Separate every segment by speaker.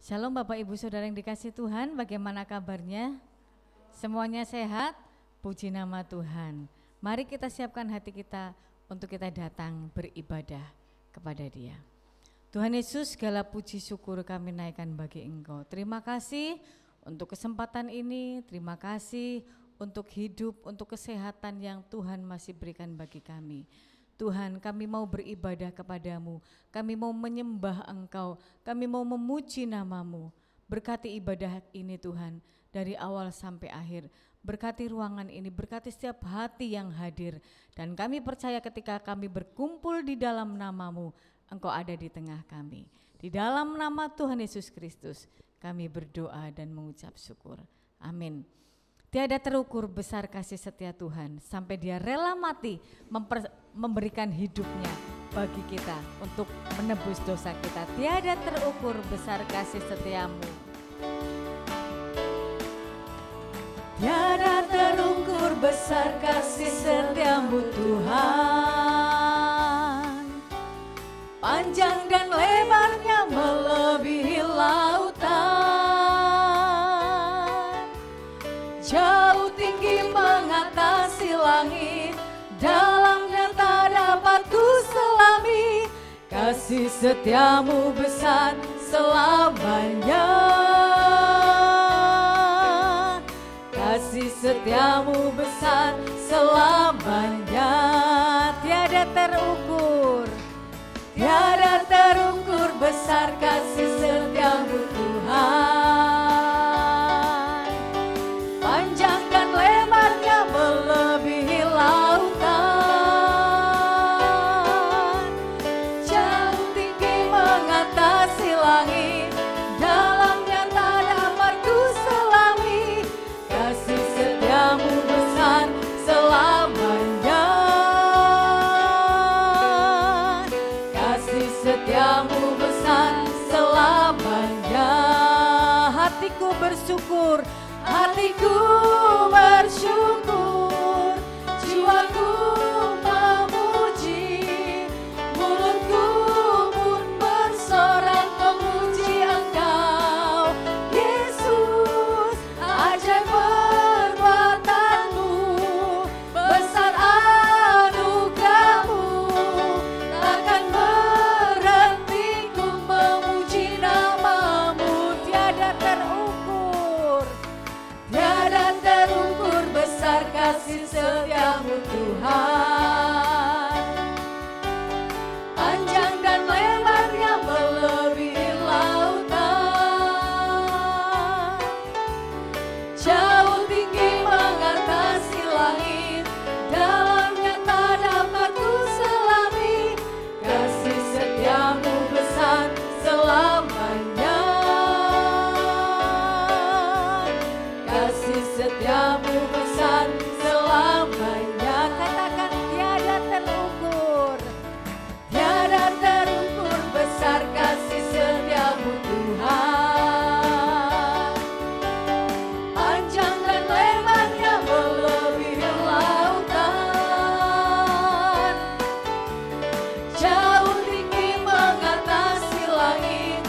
Speaker 1: Shalom Bapak Ibu Saudara yang dikasihi Tuhan, bagaimana kabarnya? Semuanya sehat? Puji nama Tuhan. Mari kita siapkan hati kita untuk kita datang beribadah kepada Dia. Tuhan Yesus, segala puji syukur kami naikkan bagi Engkau. Terima kasih untuk kesempatan ini, terima kasih untuk hidup, untuk kesehatan yang Tuhan masih berikan bagi kami. Tuhan, kami mau beribadah kepadamu, kami mau menyembah Engkau, kami mau memuji nama-Mu. Berkati ibadah ini Tuhan, dari awal sampai akhir. Berkati ruangan ini, berkati setiap hati yang hadir. Dan kami percaya ketika kami berkumpul di dalam nama-Mu, Engkau ada di tengah kami. Di dalam nama Tuhan Yesus Kristus, kami berdoa dan mengucap syukur. Amin. Tiada terukur besar kasih setia Tuhan sampai Dia rela mati memberikan hidupnya bagi kita untuk menebus dosa kita. Tiada terukur besar kasih setiamu. Tiada terukur besar kasih setiamu Tuhan. Panjang dan lebarnya melebihi lautan. Jauh tinggi mengatasi langit, dalamnya tak dapat ku selami. Kasih setiamu besar selamanya. Kasih setiamu besar selamanya. Tiada terukur, tiada terukur besar kasih setiamu Tuhan. Panjang dan lebarnya melebihi lautan. Jauh tinggi mengatasi langit, dalamnya tak dapat ku selami. Kasih setiamu besar selamanya. Kasih setiamu besar selamanya. Hatiku bersyukur, hatiku bersyukur, jiwaku memuji, mulutku pun bersorak memuji Engkau. Yesus, ajaib perbuatanmu, besar anugerahmu, takkan berhenti ku memuji nama-Mu. Tiada terukur, tiada terukur besar kasih setiamu Tuhan. Panjang dan lebarnya melebihi lautan. Jauh tinggi mengatasi langit, dalamnya tak dapat ku selami. Kasih setiamu besar selamanya. Kasih setiamu besar selamanya. Katakan tiada terukur, tiada terukur besar kasih setiamu Tuhan. Panjang dan lebarnya melebihi lautan. Jauh tinggi mengatasi langit,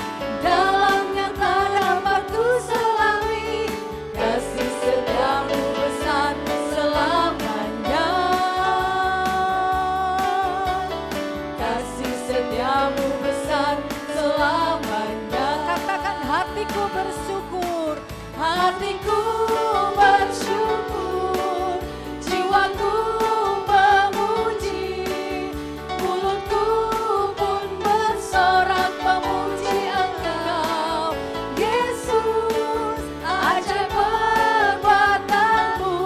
Speaker 1: dalamnya tak dapat ku selami. Kasih setiamu besar selamanya. Kasih setiamu besar selamanya. Katakan hatiku bersyukur, hatiku bersyukur, jiwaku memuji, mulutku pun bersorak memuji Engkau. Yesus, ajaib perbuatanmu,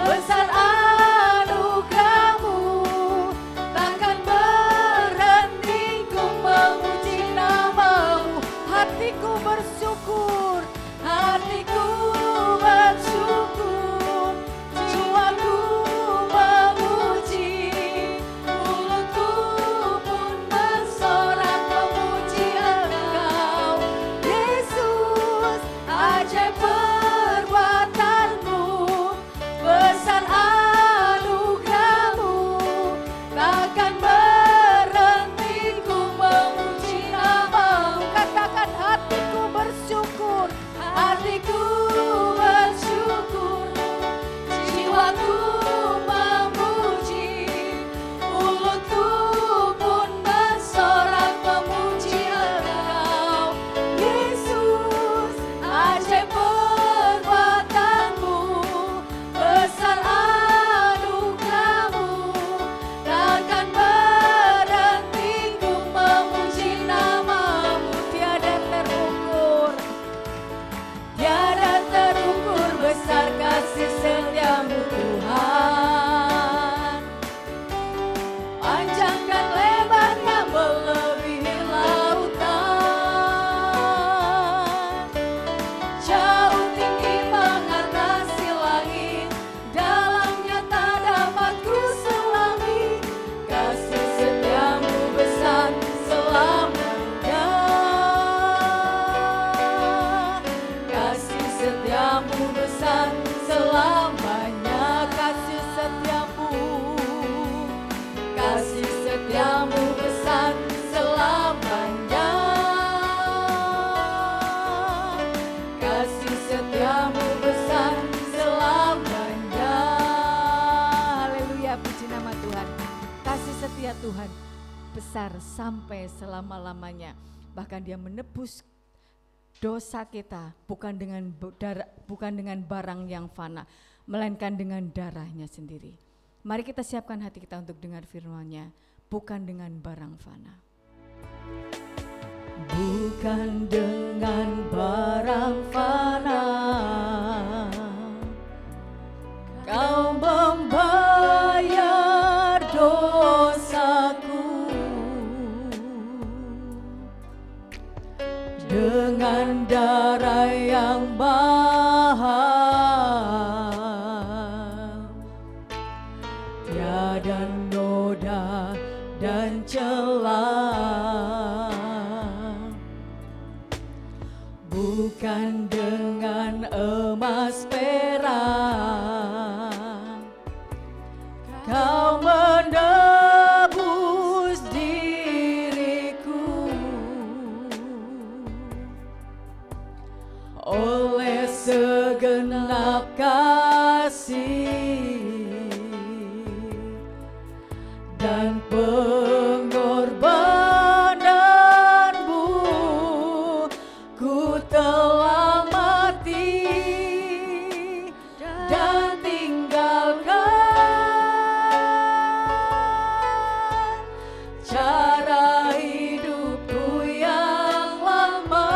Speaker 1: besar anugerahmu, takkan berhenti ku memuji nama-Mu. Hatiku bersyukur, hatiku bersyukur, jiwaku kekal sampai selama-lamanya. Bahkan dia menebus dosa kita bukan dengan barang yang fana, melainkan dengan darahnya sendiri. Mari kita siapkan hati kita untuk dengar firman-Nya, bukan dengan barang fana. Bukan dengan barang fana Kau membayar dosaku, dengan darah yang mahal, tiada noda dan celah. Bukan dengan emas perak Kau menebus diriku, oleh segenap kasih dan pengorbananmu, ku telah mati dan tinggalkan cara hidupku yang lama.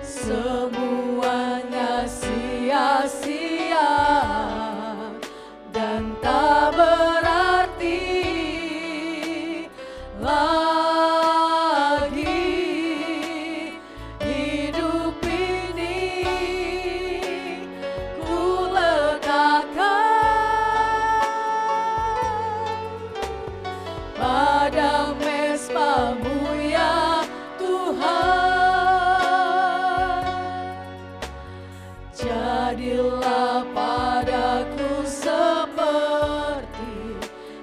Speaker 1: Semuanya sia-sia dan tak berarti lagi. Hidup ini ku letakkan pada mezbah-Mu ya Tuhan. Jadilah padaku seperti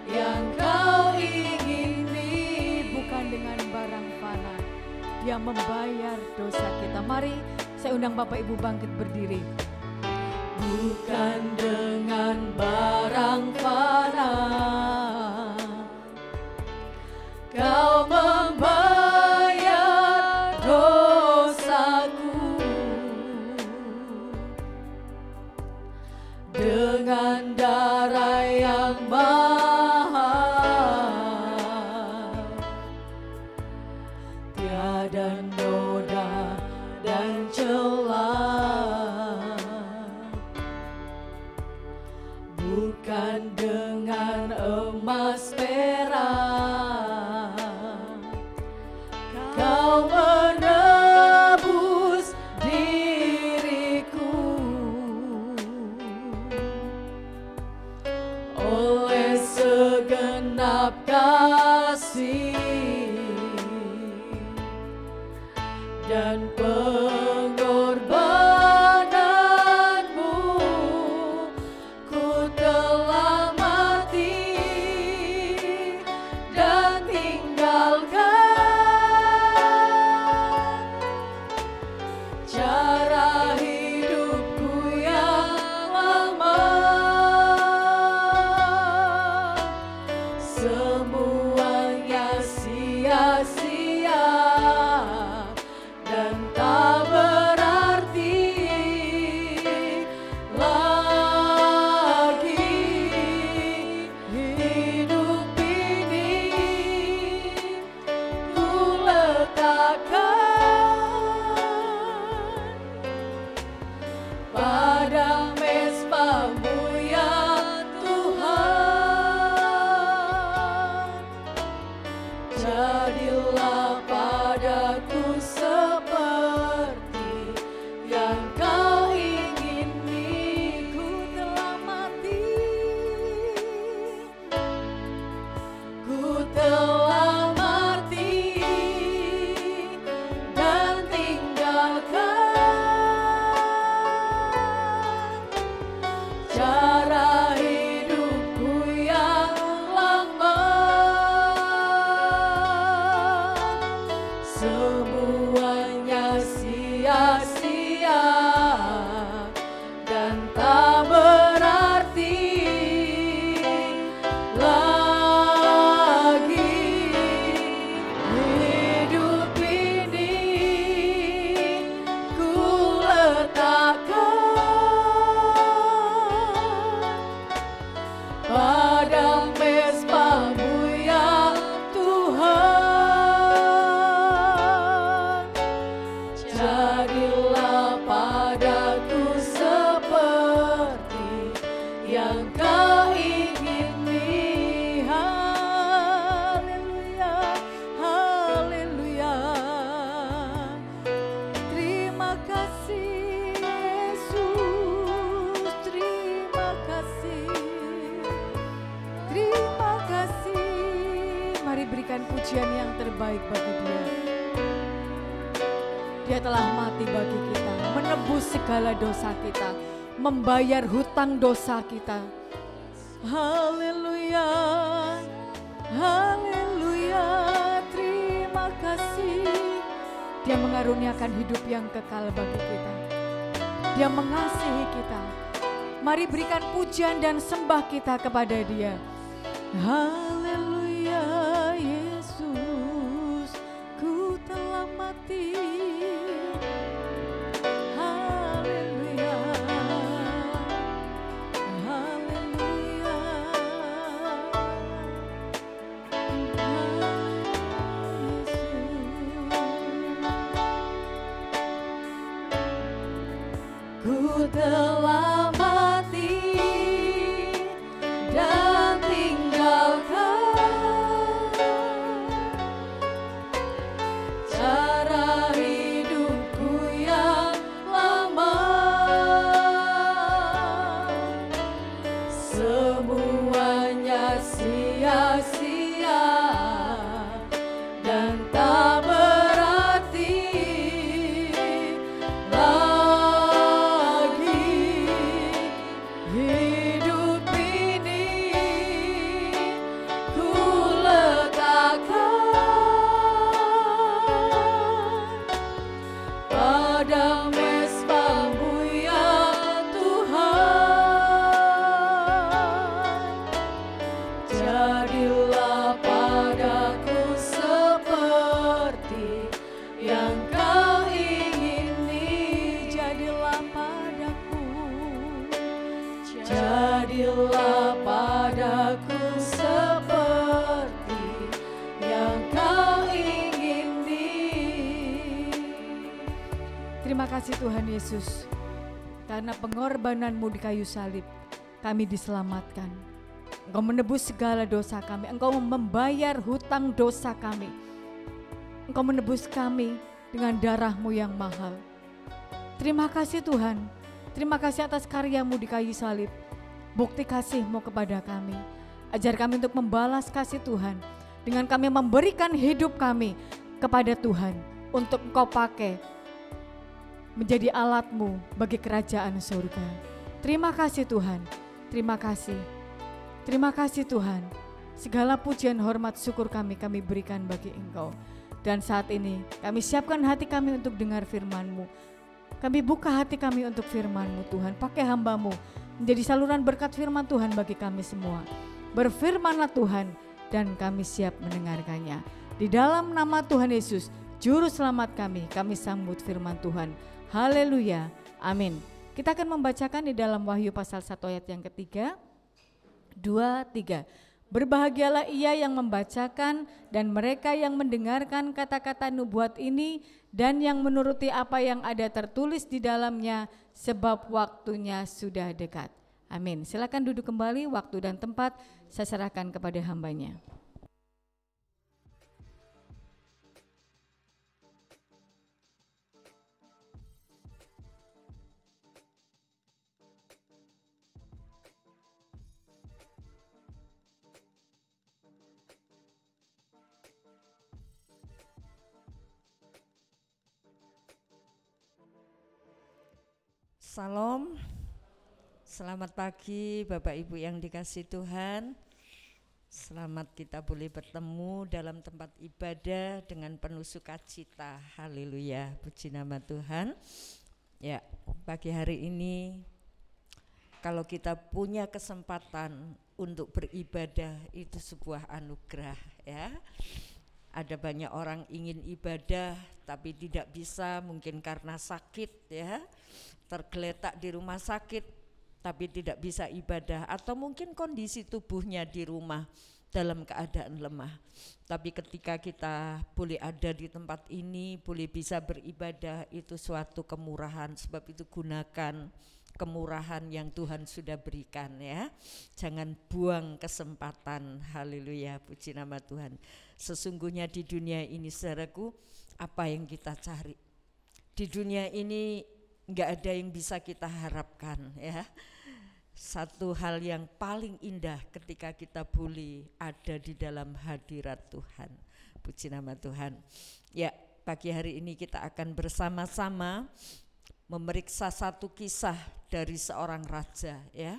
Speaker 1: yang Kau ingini. Bukan dengan barang fana, Dia membayar dosa kita. Mari saya undang Bapak Ibu bangkit berdiri. Bukan dengan barang fana Kau membayar dosaku, dengan darah yang mahal, tiada noda dan celah. Bukan dengan emas perak Kau menebus diriku, oleh segenap kasih dan pengorbananmu, ku telah mati dan tinggalkan cara hidupku yang lama. Semuanya sia-sia dan tak berarti lagi. Hidup ini ku letakkan pada mezbah-Mu ya Tuhan. Jadilah padaku seperti yang Kau ingini. Ku telah mati, ku telah mati dan tinggalkan cara hidupku yang lama. Semuanya sia-sia dan tak berarti lagi.
Speaker 2: baik bagi Dia. Dia telah mati bagi kita, menebus segala dosa kita, membayar hutang dosa kita. Haleluya, haleluya, terima kasih. Dia mengaruniakan hidup yang kekal bagi kita. Dia mengasihi kita. Mari berikan pujian dan sembah kita kepada Dia. Haleluya, Yesus, ku telah mati. Haleluya, haleluya, Yesus, ku telah mati dan tinggalkan cara hidupku yang lama. Semuanya sia-sia dan tak berarti lagi. Hidup ini ku letakkan pada mesbah-Mu ya Tuhan. Jadilah padaku seperti yang Kau ingini. Jadilah padaku, jadilah padaku seperti yang Kau ingini. Terima kasih Tuhan Yesus, karena pengorbanan-Mu di kayu salib kami diselamatkan. Engkau menebus segala dosa kami, Engkau membayar hutang dosa kami. Engkau menebus kami dengan darah-Mu yang mahal. Terima kasih Tuhan, terima kasih atas karya-Mu di kayu salib. Bukti kasih-Mu kepada kami. Ajar kami untuk membalas kasih Tuhan dengan kami memberikan hidup kami kepada Tuhan untuk Engkau pakai menjadi alat-Mu bagi kerajaan surga. Terima kasih Tuhan, terima kasih. Terima kasih Tuhan. Segala pujian, hormat, syukur kami berikan bagi Engkau. Dan saat ini kami siapkan hati kami untuk dengar firman-Mu. Kami buka hati kami untuk firman-Mu Tuhan. Pakai hamba-Mu menjadi saluran berkat firman Tuhan bagi kami semua. Berfirmanlah Tuhan dan kami siap mendengarkannya. Di dalam nama Tuhan Yesus, Juru Selamat kami sambut firman Tuhan. Haleluya, amin. Kita akan membacakan di dalam Wahyu pasal 1 ayat yang ketiga, 2, 3. Berbahagialah ia yang membacakan dan mereka yang mendengarkan kata-kata nubuat ini dan yang menuruti apa yang ada tertulis di dalamnya, sebab waktunya sudah dekat. Amin. Silakan duduk kembali, waktu dan tempat saya serahkan kepada hambanya.
Speaker 3: Salam, selamat pagi Bapak Ibu yang dikasihi Tuhan. Selamat kita boleh bertemu dalam tempat ibadah dengan penuh sukacita. Haleluya, puji nama Tuhan. Ya, pagi hari ini kalau kita punya kesempatan untuk beribadah itu sebuah anugerah ya. Ada banyak orang ingin ibadah tapi tidak bisa, mungkin karena sakit ya, tergeletak di rumah sakit tapi tidak bisa ibadah, atau mungkin kondisi tubuhnya di rumah dalam keadaan lemah. Tapi ketika kita boleh ada di tempat ini, boleh bisa beribadah, itu suatu kemurahan. Sebab itu gunakan kemurahan yang Tuhan sudah berikan ya. Jangan buang kesempatan. Haleluya, puji nama Tuhan. Sesungguhnya di dunia ini saudaraku, apa yang kita cari? Di dunia ini enggak ada yang bisa kita harapkan ya. Satu hal yang paling indah ketika kita boleh ada di dalam hadirat Tuhan. Puji nama Tuhan. Ya, pagi hari ini kita akan bersama-sama memeriksa satu kisah dari seorang raja, ya.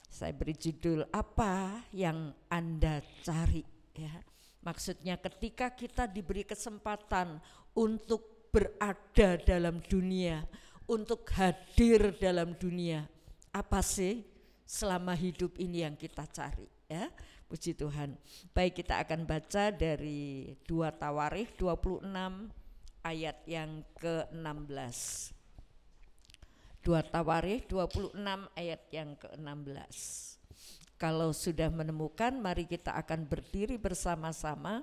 Speaker 3: Saya beri judul apa yang Anda cari, ya. Maksudnya ketika kita diberi kesempatan untuk berada dalam dunia, untuk hadir dalam dunia, apa sih selama hidup ini yang kita cari, ya. Puji Tuhan. Baik, kita akan baca dari 2 Tawarikh 26 ayat yang ke-16. 2 Tawarikh 26 ayat yang ke-16. Kalau sudah menemukan, mari kita akan berdiri bersama-sama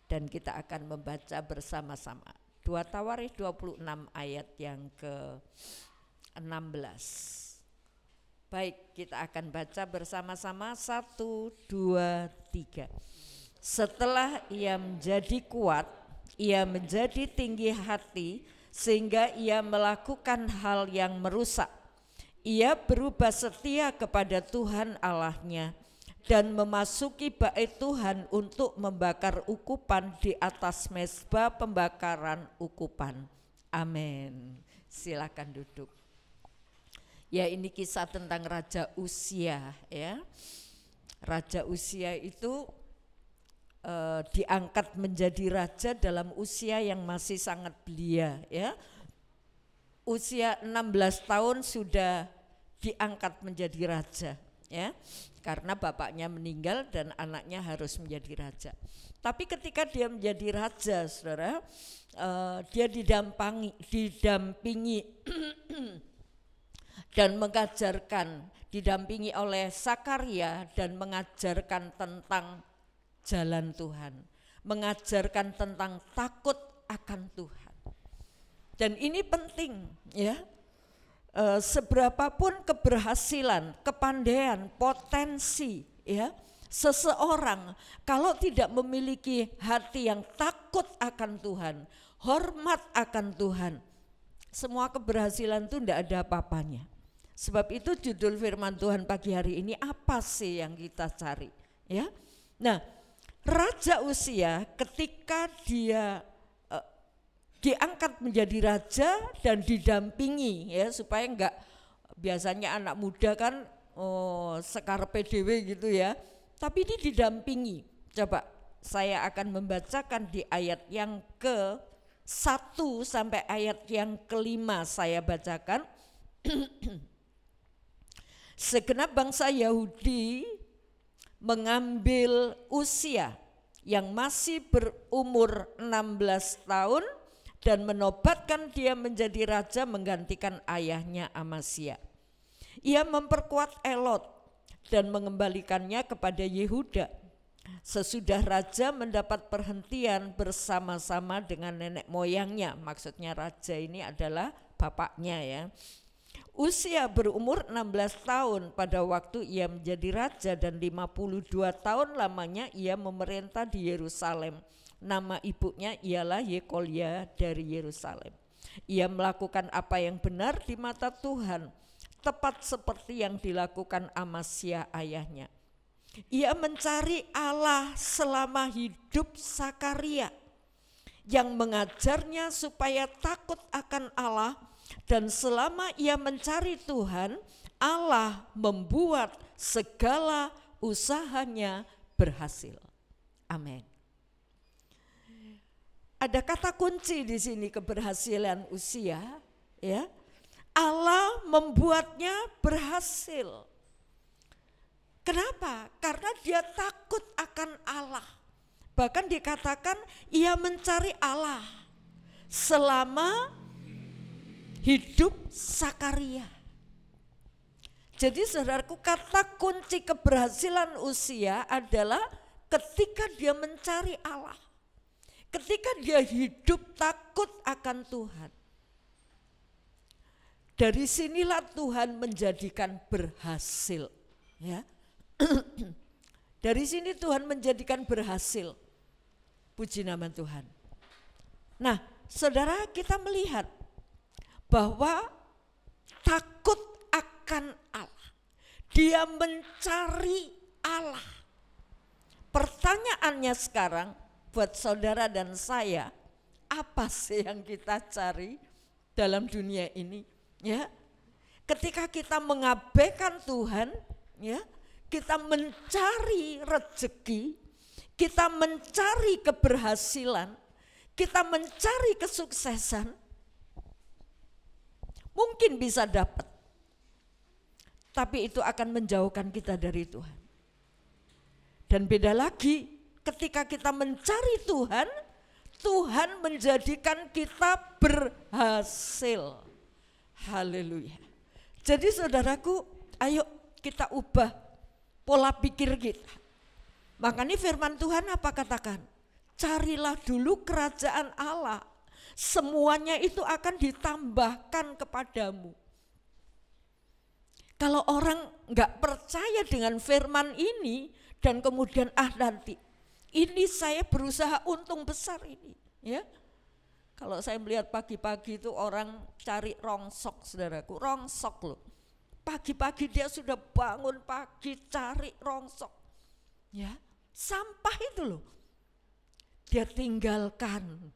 Speaker 3: dan kita akan membaca bersama-sama. 2 Tawarikh 26 ayat yang ke-16. Baik, kita akan baca bersama-sama 1, 2, 3. Setelah ia menjadi kuat, ia menjadi tinggi hati sehingga ia melakukan hal yang merusak. Ia berubah setia kepada Tuhan Allahnya dan memasuki bait Tuhan untuk membakar ukupan di atas mezbah pembakaran ukupan. Amin. Silakan duduk. Ya, ini kisah tentang Raja Uzia, ya. Raja Uzia itu diangkat menjadi raja dalam usia yang masih sangat belia, ya. Usia 16 tahun sudah diangkat menjadi raja, ya. Karena bapaknya meninggal dan anaknya harus menjadi raja. Tapi ketika dia menjadi raja, saudara, dia didampingi dan mengajarkan, didampingi oleh Sakaria dan mengajarkan tentang jalan Tuhan, mengajarkan tentang takut akan Tuhan. Dan ini penting, ya. Seberapapun keberhasilan, kepandaian, potensi, ya, seseorang kalau tidak memiliki hati yang takut akan Tuhan, hormat akan Tuhan, semua keberhasilan itu tidak ada apa-apanya. Sebab itu judul firman Tuhan pagi hari ini, apa sih yang kita cari, ya. Nah, Raja Uzia ketika dia diangkat menjadi raja dan didampingi, ya, supaya enggak, biasanya anak muda kan sekarepe dhewe gitu, ya, tapi ini didampingi. Coba saya akan membacakan di ayat yang ke-1 sampai ayat yang ke-5 saya bacakan. Segenap bangsa Yahudi mengambil Uzia yang masih berumur 16 tahun dan menobatkan dia menjadi raja menggantikan ayahnya Amasya. Ia memperkuat Elot dan mengembalikannya kepada Yehuda. Sesudah raja mendapat perhentian bersama-sama dengan nenek moyangnya, maksudnya raja ini adalah bapaknya, ya. Uzia berumur 16 tahun pada waktu ia menjadi raja dan 52 tahun lamanya ia memerintah di Yerusalem. Nama ibunya ialah Yekolya dari Yerusalem. Ia melakukan apa yang benar di mata Tuhan, tepat seperti yang dilakukan Amasya ayahnya. Ia mencari Allah selama hidup Sakaria yang mengajarnya supaya takut akan Allah. Dan selama ia mencari Tuhan, Allah membuat segala usahanya berhasil. Amin. Ada kata kunci di sini keberhasilan Uzia, ya. Allah membuatnya berhasil. Kenapa? Karena dia takut akan Allah. Bahkan dikatakan ia mencari Allah selama hidup Sakaria. Jadi saudaraku, kata kunci keberhasilan Uzia adalah ketika dia mencari Allah, ketika dia hidup takut akan Tuhan. Dari sinilah Tuhan menjadikan berhasil, ya. Dari sini Tuhan menjadikan berhasil. Puji nama Tuhan. Nah, saudara, kita melihat bahwa takut akan Allah, dia mencari Allah. Pertanyaannya sekarang buat saudara dan saya, apa sih yang kita cari dalam dunia ini? Ya, ketika kita mengabaikan Tuhan, ya, kita mencari rezeki, kita mencari keberhasilan, kita mencari kesuksesan, mungkin bisa dapat, tapi itu akan menjauhkan kita dari Tuhan. Dan beda lagi ketika kita mencari Tuhan, Tuhan menjadikan kita berhasil. Haleluya. Jadi saudaraku, ayo kita ubah pola pikir kita. Makanya firman Tuhan apa katakan? Carilah dulu kerajaan Allah. Semuanya itu akan ditambahkan kepadamu. Kalau orang enggak percaya dengan firman ini dan kemudian nanti ini saya berusaha untung besar ini, ya. Kalau saya melihat pagi-pagi itu orang cari rongsok, saudaraku, rongsok loh. Pagi-pagi dia sudah bangun pagi cari rongsok, ya, sampah itu loh. Dia tinggalkan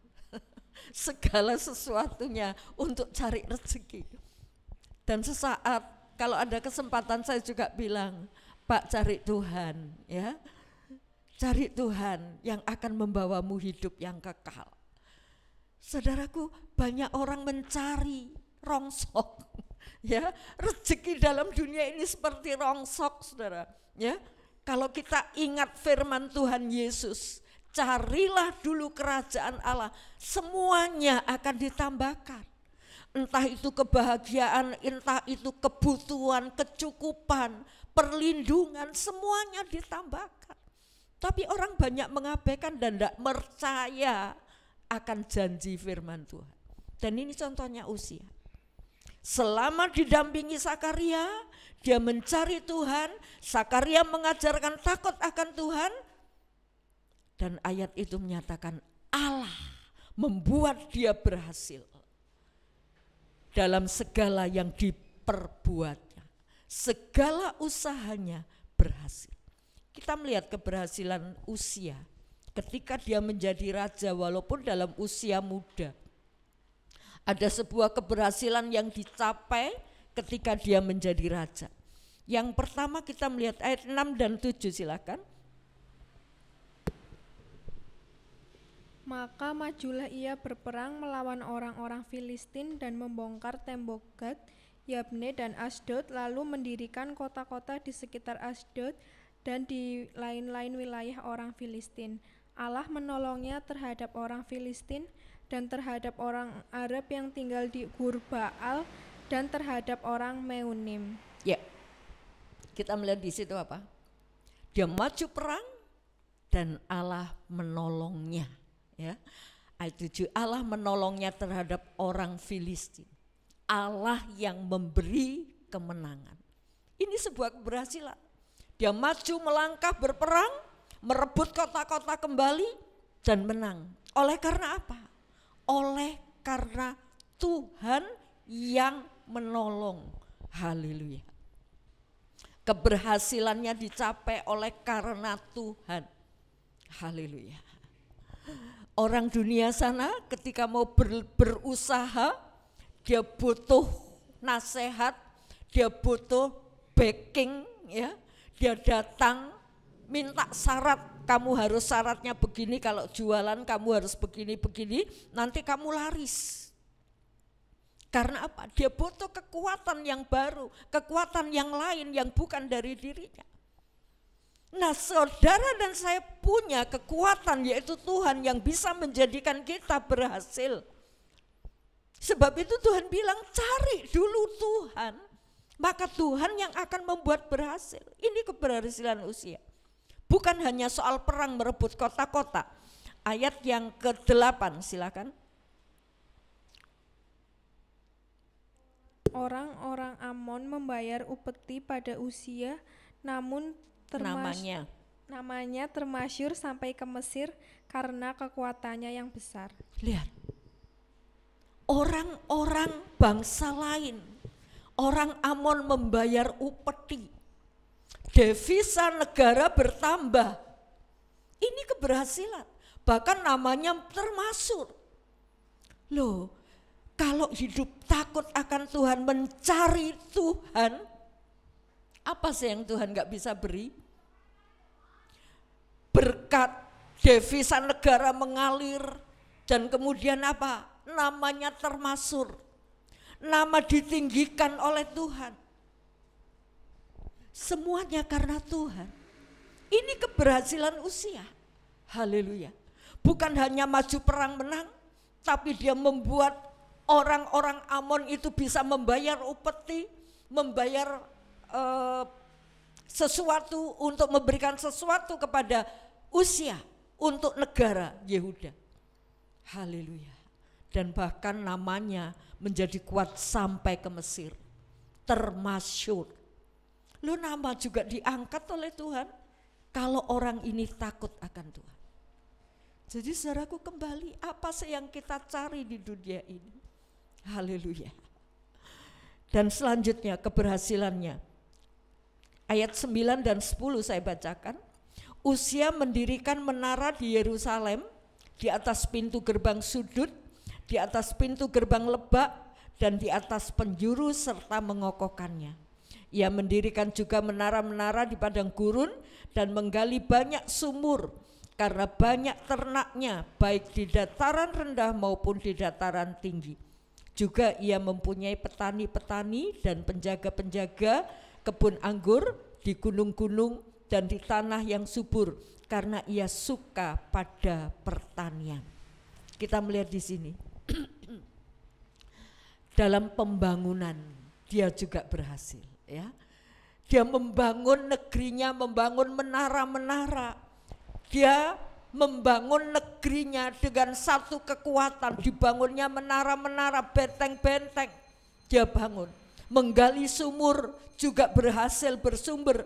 Speaker 3: segala sesuatunya untuk cari rezeki. Dan sesaat kalau ada kesempatan saya juga bilang, Pak, cari Tuhan, ya. Cari Tuhan yang akan membawamu hidup yang kekal. Saudaraku, banyak orang mencari rongsok, ya. Rezeki dalam dunia ini seperti rongsok, saudara, ya. Kalau kita ingat firman Tuhan Yesus, carilah dulu kerajaan Allah, semuanya akan ditambahkan. Entah itu kebahagiaan, entah itu kebutuhan, kecukupan, perlindungan, semuanya ditambahkan. Tapi orang banyak mengabaikan dan tidak percaya akan janji firman Tuhan. Dan ini contohnya Uzia. Selama didampingi Sakaria, dia mencari Tuhan, Sakaria mengajarkan takut akan Tuhan, dan ayat itu menyatakan Allah membuat dia berhasil dalam segala yang diperbuatnya. Segala usahanya berhasil. Kita melihat keberhasilan Uzia ketika dia menjadi raja walaupun dalam usia muda. Ada sebuah keberhasilan yang dicapai ketika dia menjadi raja. Yang pertama kita melihat ayat 6 dan 7, silakan.
Speaker 4: Maka majulah ia berperang melawan orang-orang Filistin dan membongkar tembok Gat, Yabne dan Asdod, lalu mendirikan kota-kota di sekitar Asdod dan di lain-lain wilayah orang Filistin. Allah menolongnya terhadap orang Filistin dan terhadap orang Arab yang tinggal di Gur Baal dan terhadap orang Meunim.
Speaker 3: Ya, kita melihat di situ apa? Dia maju perang dan Allah menolongnya. Ya, ayat 7, Allah menolongnya terhadap orang Filistin. Allah yang memberi kemenangan. Ini sebuah keberhasilan. Dia maju melangkah berperang, merebut kota-kota kembali dan menang. Oleh karena apa? Oleh karena Tuhan yang menolong. Haleluya. Keberhasilannya dicapai oleh karena Tuhan. Haleluya. Orang dunia sana ketika mau berusaha, dia butuh nasihat, dia butuh backing, ya. Dia datang minta syarat, kamu harus syaratnya begini, kalau jualan kamu harus begini-begini, nanti kamu laris. Karena apa? Dia butuh kekuatan yang baru, kekuatan yang lain yang bukan dari dirinya. Nah, saudara dan saya punya kekuatan, yaitu Tuhan yang bisa menjadikan kita berhasil. Sebab itu Tuhan bilang cari dulu Tuhan, maka Tuhan yang akan membuat berhasil. Ini keberhasilan Uzia. Bukan hanya soal perang merebut kota-kota. Ayat yang ke-8 silakan.
Speaker 4: Orang-orang Amon membayar upeti pada Uzia, namun namanya termasyhur sampai ke Mesir karena kekuatannya yang besar.
Speaker 3: Lihat, orang-orang bangsa lain, orang Amon membayar upeti, devisa negara bertambah, Ini keberhasilan, bahkan namanya termasuk. Loh, kalau hidup takut akan Tuhan, mencari Tuhan, apa sih yang Tuhan gak bisa beri? Berkat, devisa negara mengalir, dan kemudian apa? Namanya termasuk, nama ditinggikan oleh Tuhan. Semuanya karena Tuhan. Ini keberhasilan Uzia. Haleluya. Bukan hanya maju perang menang, tapi dia membuat orang-orang Amon itu bisa membayar upeti, membayar sesuatu, untuk memberikan sesuatu kepada Uzia untuk negara Yehuda. Haleluya. Dan bahkan namanya menjadi kuat sampai ke Mesir. Termasyur. Lu nama juga diangkat oleh Tuhan kalau orang ini takut akan Tuhan. Jadi saudaraku, kembali, apa sih yang kita cari di dunia ini? Haleluya. Dan selanjutnya keberhasilannya. Ayat 9 dan 10 saya bacakan. Uzia mendirikan menara di Yerusalem, di atas pintu gerbang sudut, di atas pintu gerbang lebak, dan di atas penjuru serta mengokohkannya. Ia mendirikan juga menara-menara di padang gurun dan menggali banyak sumur, karena banyak ternaknya baik di dataran rendah maupun di dataran tinggi. Juga ia mempunyai petani-petani dan penjaga-penjaga kebun anggur di gunung-gunung dan di tanah yang subur, karena ia suka pada pertanian. Kita melihat di sini dalam pembangunan dia juga berhasil, ya. Dia membangun negerinya, membangun menara-menara. Dia membangun negerinya dengan satu kekuatan, dibangunnya menara-menara, benteng-benteng. Dia bangun, menggali sumur juga berhasil bersumber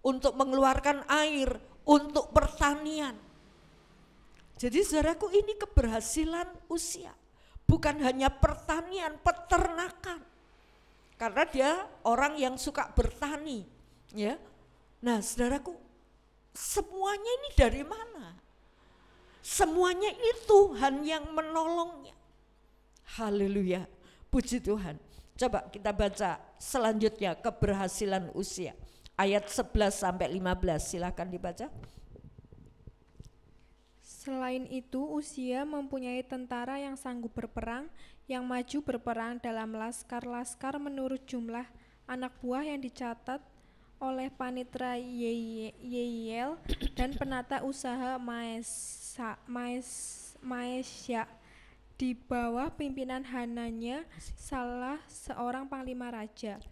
Speaker 3: untuk mengeluarkan air untuk pertanian. Jadi saudaraku, ini keberhasilan Uzia. Bukan hanya pertanian, peternakan. Karena dia orang yang suka bertani, ya. Nah, saudaraku, semuanya ini dari mana? Semuanya ini Tuhan yang menolongnya. Haleluya, puji Tuhan. Coba kita baca selanjutnya keberhasilan Uzia. Ayat 11 sampai 15, silakan dibaca.
Speaker 4: Selain itu, Uzia mempunyai tentara yang sanggup berperang, yang maju berperang dalam laskar-laskar menurut jumlah anak buah yang dicatat oleh panitra Yehiel dan penata usaha Maesya di bawah pimpinan Hananya, salah seorang panglima raja.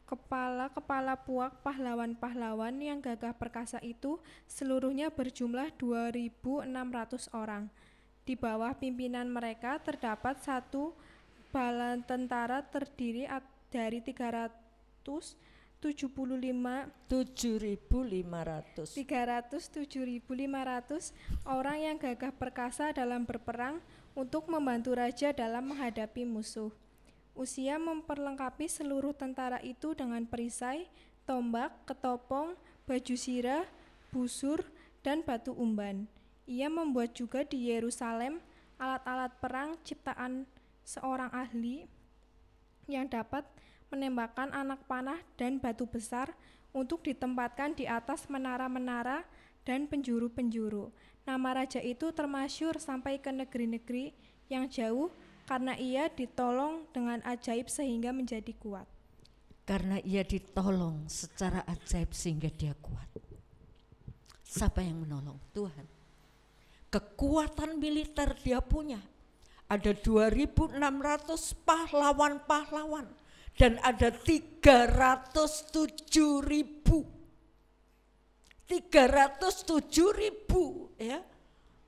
Speaker 4: Kepala-kepala puak pahlawan-pahlawan yang gagah perkasa itu seluruhnya berjumlah 2.600 orang. Di bawah pimpinan mereka terdapat satu bala tentara terdiri dari 307.500 orang yang gagah perkasa dalam berperang untuk membantu raja dalam menghadapi musuh. Uzia memperlengkapi seluruh tentara itu dengan perisai, tombak, ketopong, baju sirah, busur, dan batu umban. Ia membuat juga di Yerusalem alat-alat perang ciptaan seorang ahli yang dapat menembakkan anak panah dan batu besar untuk ditempatkan di atas menara-menara dan penjuru-penjuru. Nama raja itu termasyhur sampai ke negeri-negeri yang jauh, karena ia ditolong dengan ajaib sehingga menjadi kuat.
Speaker 3: Karena ia ditolong secara ajaib sehingga dia kuat. Siapa yang menolong? Tuhan. Kekuatan militer dia punya. Ada 2.600 pahlawan-pahlawan dan ada 307.000. 307.000, ya.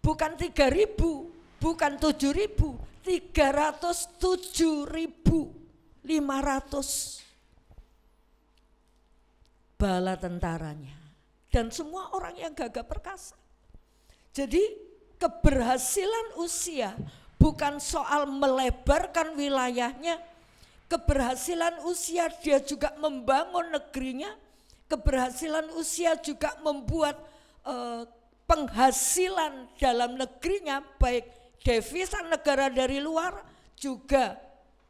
Speaker 3: Bukan 3.000, bukan 7.000. 307.500 bala tentaranya dan semua orang yang gagah perkasa. Jadi keberhasilan Uzia bukan soal melebarkan wilayahnya, keberhasilan Uzia dia juga membangun negerinya, keberhasilan Uzia juga membuat penghasilan dalam negerinya, baik devisa negara dari luar, juga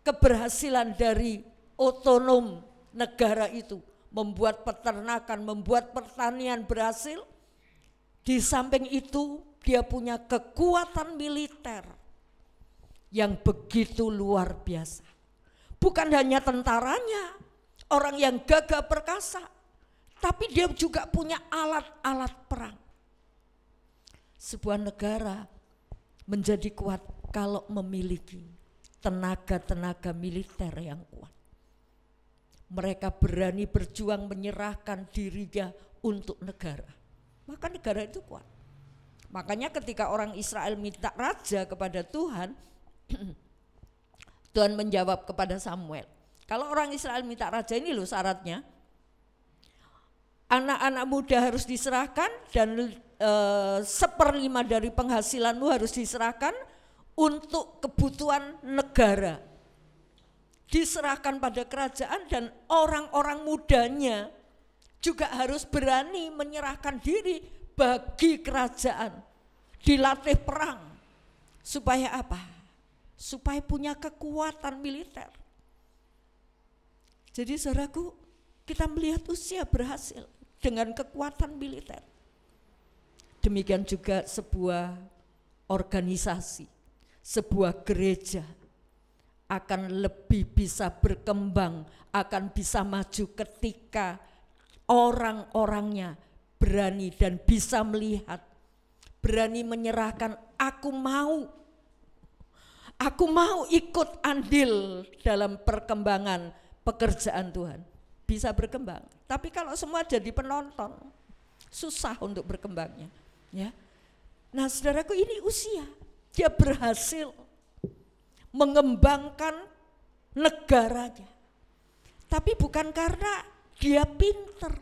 Speaker 3: keberhasilan dari otonom negara itu, membuat peternakan, membuat pertanian berhasil. Di samping itu dia punya kekuatan militer yang begitu luar biasa. Bukan hanya tentaranya, orang yang gagah perkasa, tapi dia juga punya alat-alat perang. Sebuah negara menjadi kuat kalau memiliki tenaga-tenaga militer yang kuat. Mereka berani berjuang menyerahkan dirinya untuk negara. Maka negara itu kuat. Makanya ketika orang Israel minta raja kepada Tuhan, Tuhan menjawab kepada Samuel. Kalau orang Israel minta raja, ini loh syaratnya. Anak-anak muda harus diserahkan dan 1/5 dari penghasilanmu harus diserahkan untuk kebutuhan negara. Diserahkan pada kerajaan dan orang-orang mudanya juga harus berani menyerahkan diri bagi kerajaan. Dilatih perang. Supaya apa? Supaya punya kekuatan militer. Jadi saudaraku, kita melihat Uzia berhasil dengan kekuatan militer. Demikian juga sebuah organisasi, sebuah gereja akan lebih bisa berkembang, akan bisa maju ketika orang-orangnya berani dan bisa melihat, berani menyerahkan, aku mau ikut andil dalam perkembangan pekerjaan Tuhan. Bisa berkembang. Tapi kalau semua jadi penonton, susah untuk berkembangnya. Ya. Nah saudaraku, ini Uzia, dia berhasil mengembangkan negaranya. Tapi bukan karena dia pinter.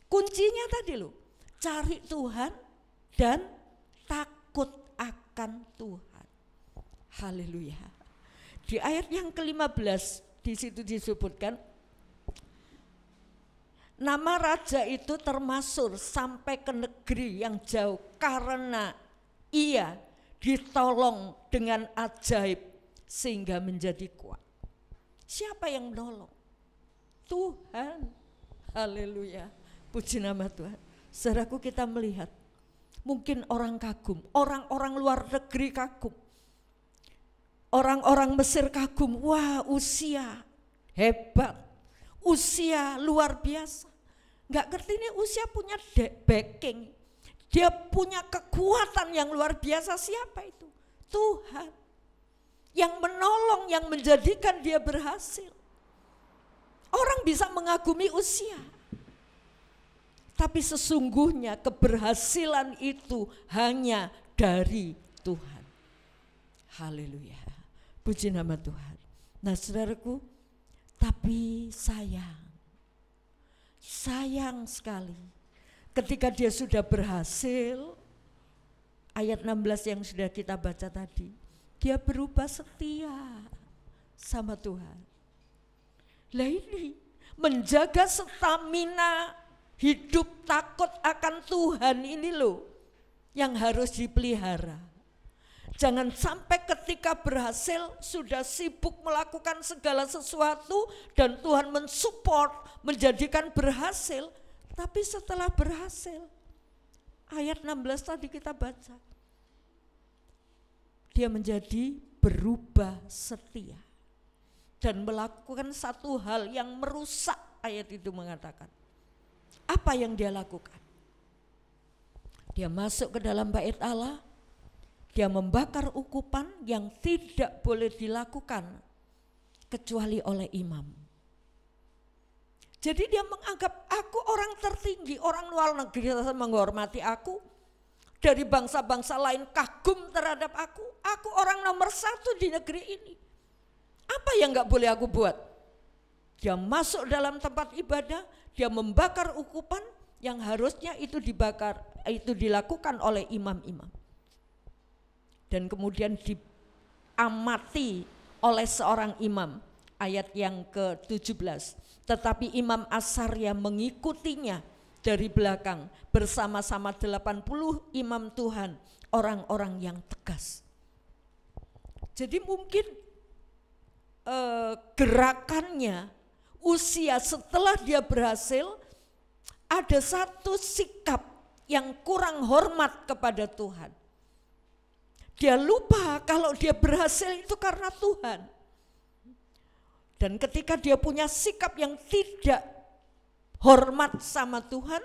Speaker 3: Kuncinya tadi loh, cari Tuhan dan takut akan Tuhan. Haleluya. Di ayat yang ke-15 di situ disebutkan, nama raja itu termasuk sampai ke negeri yang jauh karena ia ditolong dengan ajaib sehingga menjadi kuat. Siapa yang menolong? Tuhan. Haleluya. Puji nama Tuhan. Saudaraku, kita melihat mungkin orang kagum, orang-orang luar negeri kagum. Orang-orang Mesir kagum, wah Uzia hebat, Uzia luar biasa. Gak ngerti ini Uzia punya backing, dia punya kekuatan yang luar biasa. Siapa itu? Tuhan yang menolong, yang menjadikan dia berhasil. Orang bisa mengagumi Uzia, tapi sesungguhnya keberhasilan itu hanya dari Tuhan. Haleluya. Puji nama Tuhan. Nah saudaraku, tapi sayang sekali ketika dia sudah berhasil, ayat 16 yang sudah kita baca tadi, dia berubah setia sama Tuhan. Lah ini menjaga stamina hidup takut akan Tuhan ini loh yang harus dipelihara. Jangan sampai ketika berhasil sudah sibuk melakukan segala sesuatu dan Tuhan mensupport, menjadikan berhasil. Tapi setelah berhasil, ayat 16 tadi kita baca, dia menjadi berubah setia dan melakukan satu hal yang merusak, ayat itu mengatakan. Apa yang dia lakukan? Dia masuk ke dalam bait Allah. Dia membakar ukupan yang tidak boleh dilakukan kecuali oleh imam. Jadi dia menganggap aku orang tertinggi, orang luar negeri menghormati aku, dari bangsa-bangsa lain kagum terhadap aku orang nomor 1 di negeri ini. Apa yang gak boleh aku buat? Dia masuk dalam tempat ibadah, dia membakar ukupan yang harusnya itu dilakukan oleh imam-imam. Dan kemudian diamati oleh seorang imam, ayat yang ke-17. Tetapi Imam Asarya mengikutinya dari belakang bersama-sama 80 imam Tuhan, orang-orang yang tegas. Jadi mungkin gerakannya, Uzia setelah dia berhasil, ada satu sikap yang kurang hormat kepada Tuhan. Dia lupa kalau dia berhasil itu karena Tuhan. Dan ketika dia punya sikap yang tidak hormat sama Tuhan,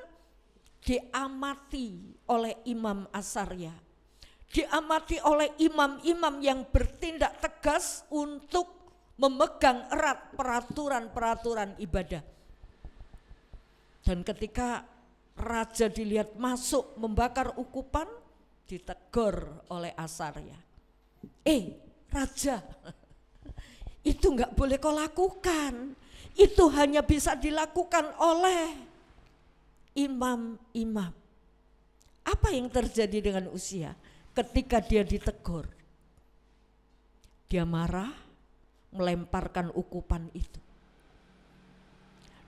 Speaker 3: diamati oleh Imam Asaria, diamati oleh imam-imam yang bertindak tegas untuk memegang erat peraturan-peraturan ibadah. Dan ketika raja dilihat masuk membakar ukupan, ditegur oleh Asaria. Raja, itu enggak boleh kau lakukan. Itu hanya bisa dilakukan oleh imam-imam. Apa yang terjadi dengan Uzia ketika dia ditegur? Dia marah, melemparkan ukupan itu.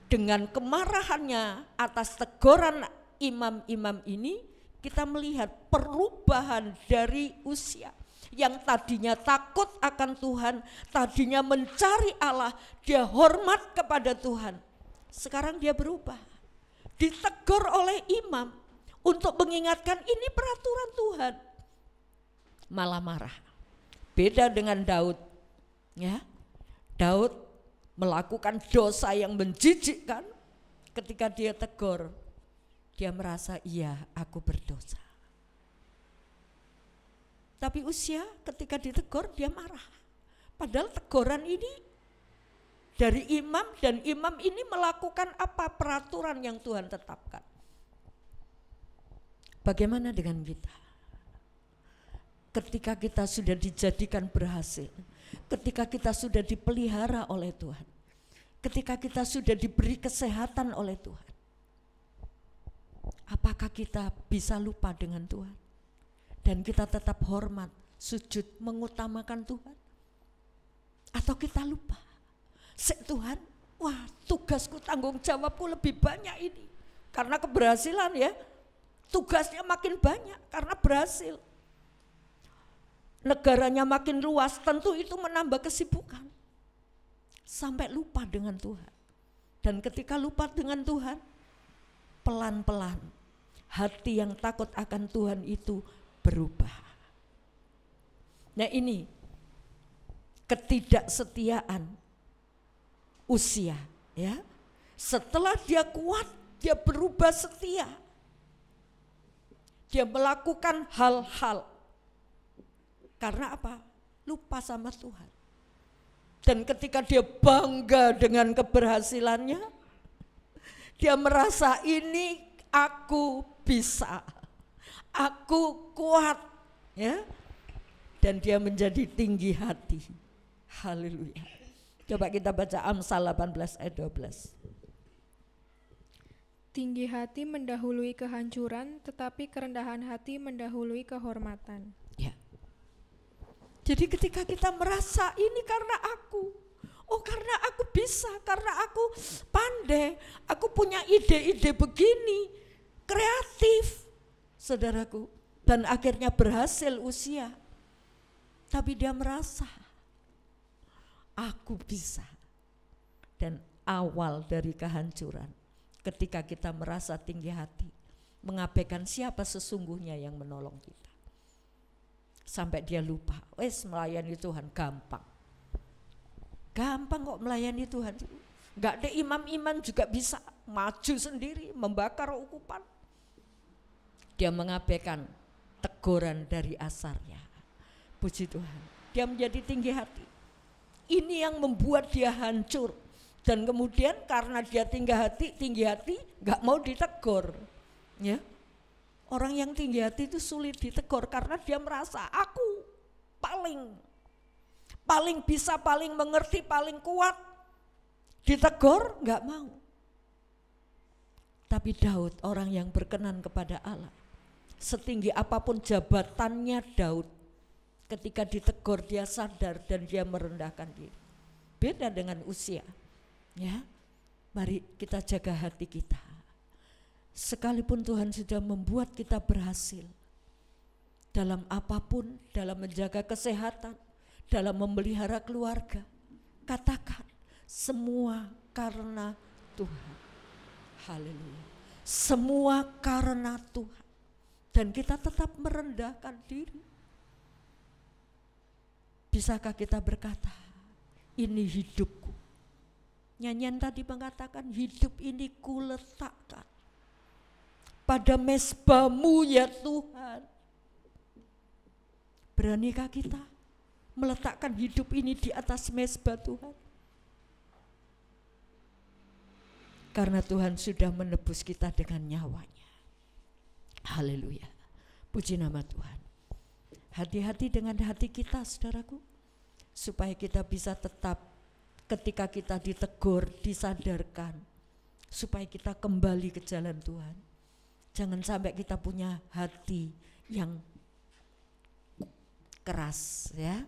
Speaker 3: Dengan kemarahannya atas teguran imam-imam ini, kita melihat perubahan dari Uzia. Yang tadinya takut akan Tuhan, tadinya mencari Allah, dia hormat kepada Tuhan. Sekarang dia berubah, ditegur oleh imam untuk mengingatkan ini peraturan Tuhan. Malah marah. Beda dengan Daud, ya. Daud melakukan dosa yang menjijikkan. Ketika dia tegur, dia merasa iya, aku berdosa. Tapi Uzia ketika ditegur dia marah. Padahal teguran ini dari imam, dan imam ini melakukan apa? Peraturan yang Tuhan tetapkan. Bagaimana dengan kita? Ketika kita sudah dijadikan berhasil, ketika kita sudah dipelihara oleh Tuhan, ketika kita sudah diberi kesehatan oleh Tuhan, apakah kita bisa lupa dengan Tuhan? Dan kita tetap hormat, sujud, mengutamakan Tuhan? Atau kita lupa? Tuhan, wah tugasku, tanggung jawabku lebih banyak ini. Karena keberhasilan ya, tugasnya makin banyak karena berhasil. Negaranya makin luas, tentu itu menambah kesibukan. Sampai lupa dengan Tuhan. Dan ketika lupa dengan Tuhan, pelan-pelan hati yang takut akan Tuhan itu berubah. Nah ini ketidaksetiaan Uzia, ya. Setelah dia kuat, dia berubah setia. Dia melakukan hal-hal karena apa? Lupa sama Tuhan. Dan ketika dia bangga dengan keberhasilannya, dia merasa ini aku bisa. Aku kuat, ya. Dan dia menjadi tinggi hati. Haleluya. Coba kita baca Amsal 18 ayat 12.
Speaker 4: Tinggi hati mendahului kehancuran, tetapi kerendahan hati mendahului kehormatan.
Speaker 3: Ya. Jadi ketika kita merasa ini karena aku, karena aku bisa, karena aku pandai, aku punya ide-ide begini, kreatif, saudaraku, dan akhirnya berhasil Uzia. Tapi dia merasa aku bisa. Dan awal dari kehancuran ketika kita merasa tinggi hati, mengabaikan siapa sesungguhnya yang menolong kita. Sampai dia lupa, melayani Tuhan gampang. Gampang kok melayani Tuhan. Enggak ada imam-imam juga bisa maju sendiri membakar ukupan. Dia mengabaikan teguran dari Asaria. Puji Tuhan, dia menjadi tinggi hati. Ini yang membuat dia hancur. Dan kemudian karena dia tinggi hati gak mau ditegur. Ya. Orang yang tinggi hati itu sulit ditegur karena dia merasa aku paling bisa, paling mengerti, paling kuat. Ditegur gak mau. Tapi Daud, orang yang berkenan kepada Allah, setinggi apapun jabatannya Daud, ketika ditegur dia sadar dan dia merendahkan diri. Beda dengan Uzia. Ya, mari kita jaga hati kita. sekalipun Tuhan sudah membuat kita berhasil dalam apapun, dalam menjaga kesehatan, dalam memelihara keluarga, katakan semua karena Tuhan. Haleluya. Semua karena Tuhan. Dan kita tetap merendahkan diri. Bisakah kita berkata, ini hidupku. Nyanyian tadi mengatakan, hidup ini kuletakkan pada mezbamu ya Tuhan. Beranikah kita meletakkan hidup ini di atas mezbah Tuhan? Karena Tuhan sudah menebus kita dengan nyawanya. Haleluya. Puji nama Tuhan. Hati-hati dengan hati kita, saudaraku, supaya kita bisa tetap ketika kita ditegur, disadarkan, supaya kita kembali ke jalan Tuhan. Jangan sampai kita punya hati yang keras, ya,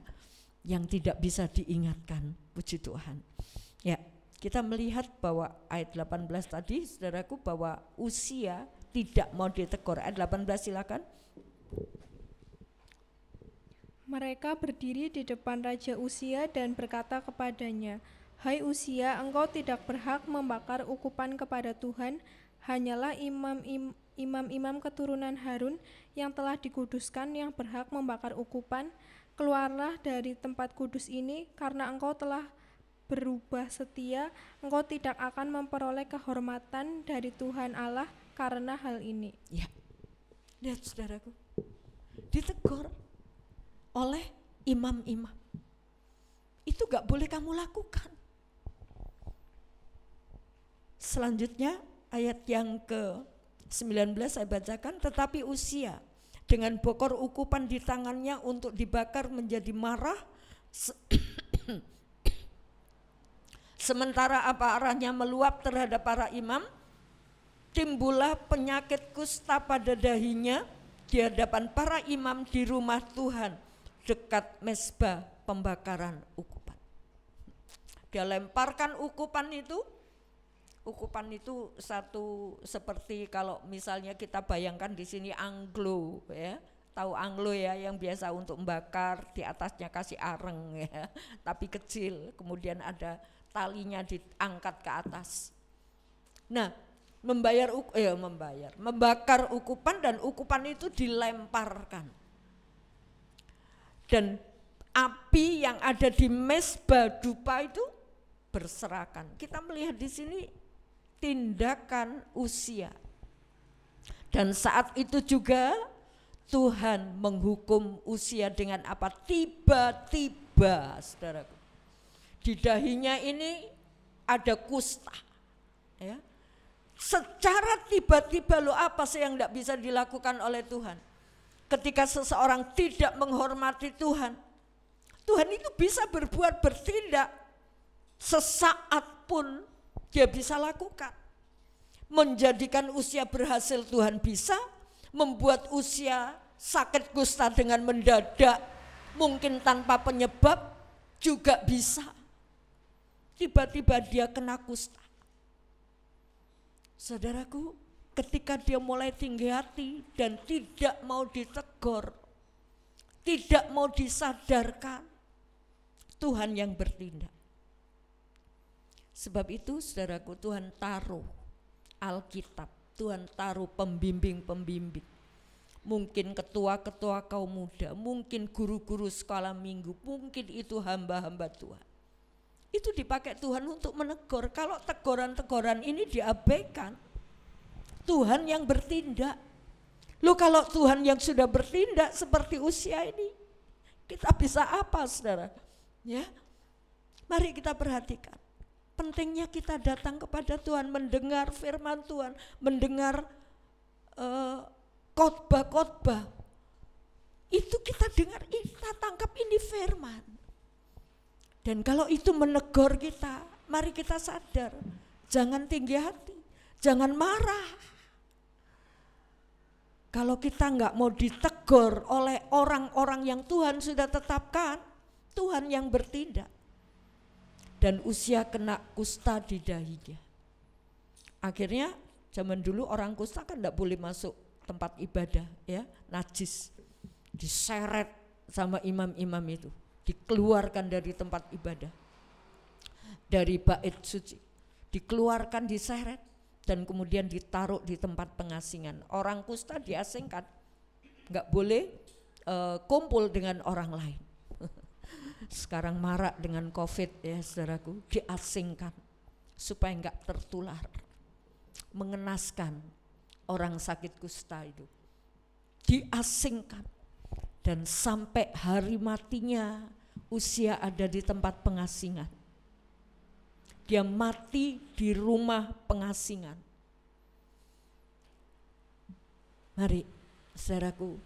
Speaker 3: yang tidak bisa diingatkan. Puji Tuhan. Ya, kita melihat bahwa ayat 18 tadi, saudaraku, bahwa Uzia tidak mau ditegur. Ayat 18 silakan.
Speaker 4: Mereka berdiri di depan Raja Uzia dan berkata kepadanya, "Hai Uzia, engkau tidak berhak membakar ukupan kepada Tuhan, hanyalah imam-imam keturunan Harun yang telah dikuduskan yang berhak membakar ukupan. Keluarlah dari tempat kudus ini, karena engkau telah berubah setia, engkau tidak akan memperoleh kehormatan dari Tuhan Allah karena hal ini."
Speaker 3: Ya, lihat saudaraku, ditegur oleh imam-imam. Itu gak boleh kamu lakukan. Selanjutnya ayat yang ke-19 saya bacakan. Tetapi Uzia dengan bokor ukupan di tangannya untuk dibakar menjadi marah. Sementara apa arahnya meluap terhadap para imam, timbullah penyakit kusta pada dahinya di hadapan para imam di rumah Tuhan dekat mezbah pembakaran ukupan. Dia lemparkan ukupan itu satu seperti kalau misalnya kita bayangkan di sini anglo, ya, tahu anglo ya, yang biasa untuk membakar, di atasnya kasih areng, ya, tapi kecil, kemudian ada talinya diangkat ke atas. Nah, membakar ukupan, dan ukupan itu dilemparkan. Dan api yang ada di mezbah dupa itu berserakan. Kita melihat di sini tindakan Uzia. Dan saat itu juga Tuhan menghukum Uzia dengan apa? Tiba-tiba, saudaraku, di dahinya ini ada kusta, ya. Secara tiba-tiba, lo apa sih yang tidak bisa dilakukan oleh Tuhan? Ketika seseorang tidak menghormati Tuhan, Tuhan itu bisa bertindak sesaat pun dia bisa lakukan. Menjadikan Uzia berhasil Tuhan bisa, membuat Uzia sakit kusta dengan mendadak, mungkin tanpa penyebab juga bisa. Tiba-tiba dia kena kusta. Saudaraku, ketika dia mulai tinggi hati dan tidak mau ditegur, tidak mau disadarkan, Tuhan yang bertindak. Sebab itu saudaraku, Tuhan taruh Alkitab, Tuhan taruh pembimbing-pembimbing, mungkin ketua-ketua kaum muda, mungkin guru-guru sekolah minggu, mungkin itu hamba-hamba Tuhan. Itu dipakai Tuhan untuk menegur. Kalau teguran-teguran ini diabaikan, Tuhan yang bertindak. Loh, kalau Tuhan yang sudah bertindak seperti Uzia ini, kita bisa apa, saudara? Ya, mari kita perhatikan. Pentingnya kita datang kepada Tuhan, mendengar firman Tuhan, mendengar khotbah-khotbah. Itu kita dengar, kita tangkap ini firman. Dan kalau itu menegur kita, mari kita sadar, jangan tinggi hati, jangan marah. Kalau kita enggak mau ditegur oleh orang-orang yang Tuhan sudah tetapkan, Tuhan yang bertindak. Dan Uzia kena kusta di dahinya. Akhirnya Zaman dulu orang kusta kan enggak boleh masuk tempat ibadah ya, najis. Diseret sama imam-imam itu, dikeluarkan dari tempat ibadah, dari bait suci, dikeluarkan, diseret, dan kemudian ditaruh di tempat pengasingan. Orang kusta diasingkan, nggak boleh kumpul dengan orang lain. Sekarang marak dengan COVID ya saudaraku, diasingkan supaya nggak tertular. Mengenaskan orang sakit kusta itu, diasingkan. Dan sampai hari matinya usia ada di tempat pengasingan. Dia mati di rumah pengasingan. Mari saudaraku,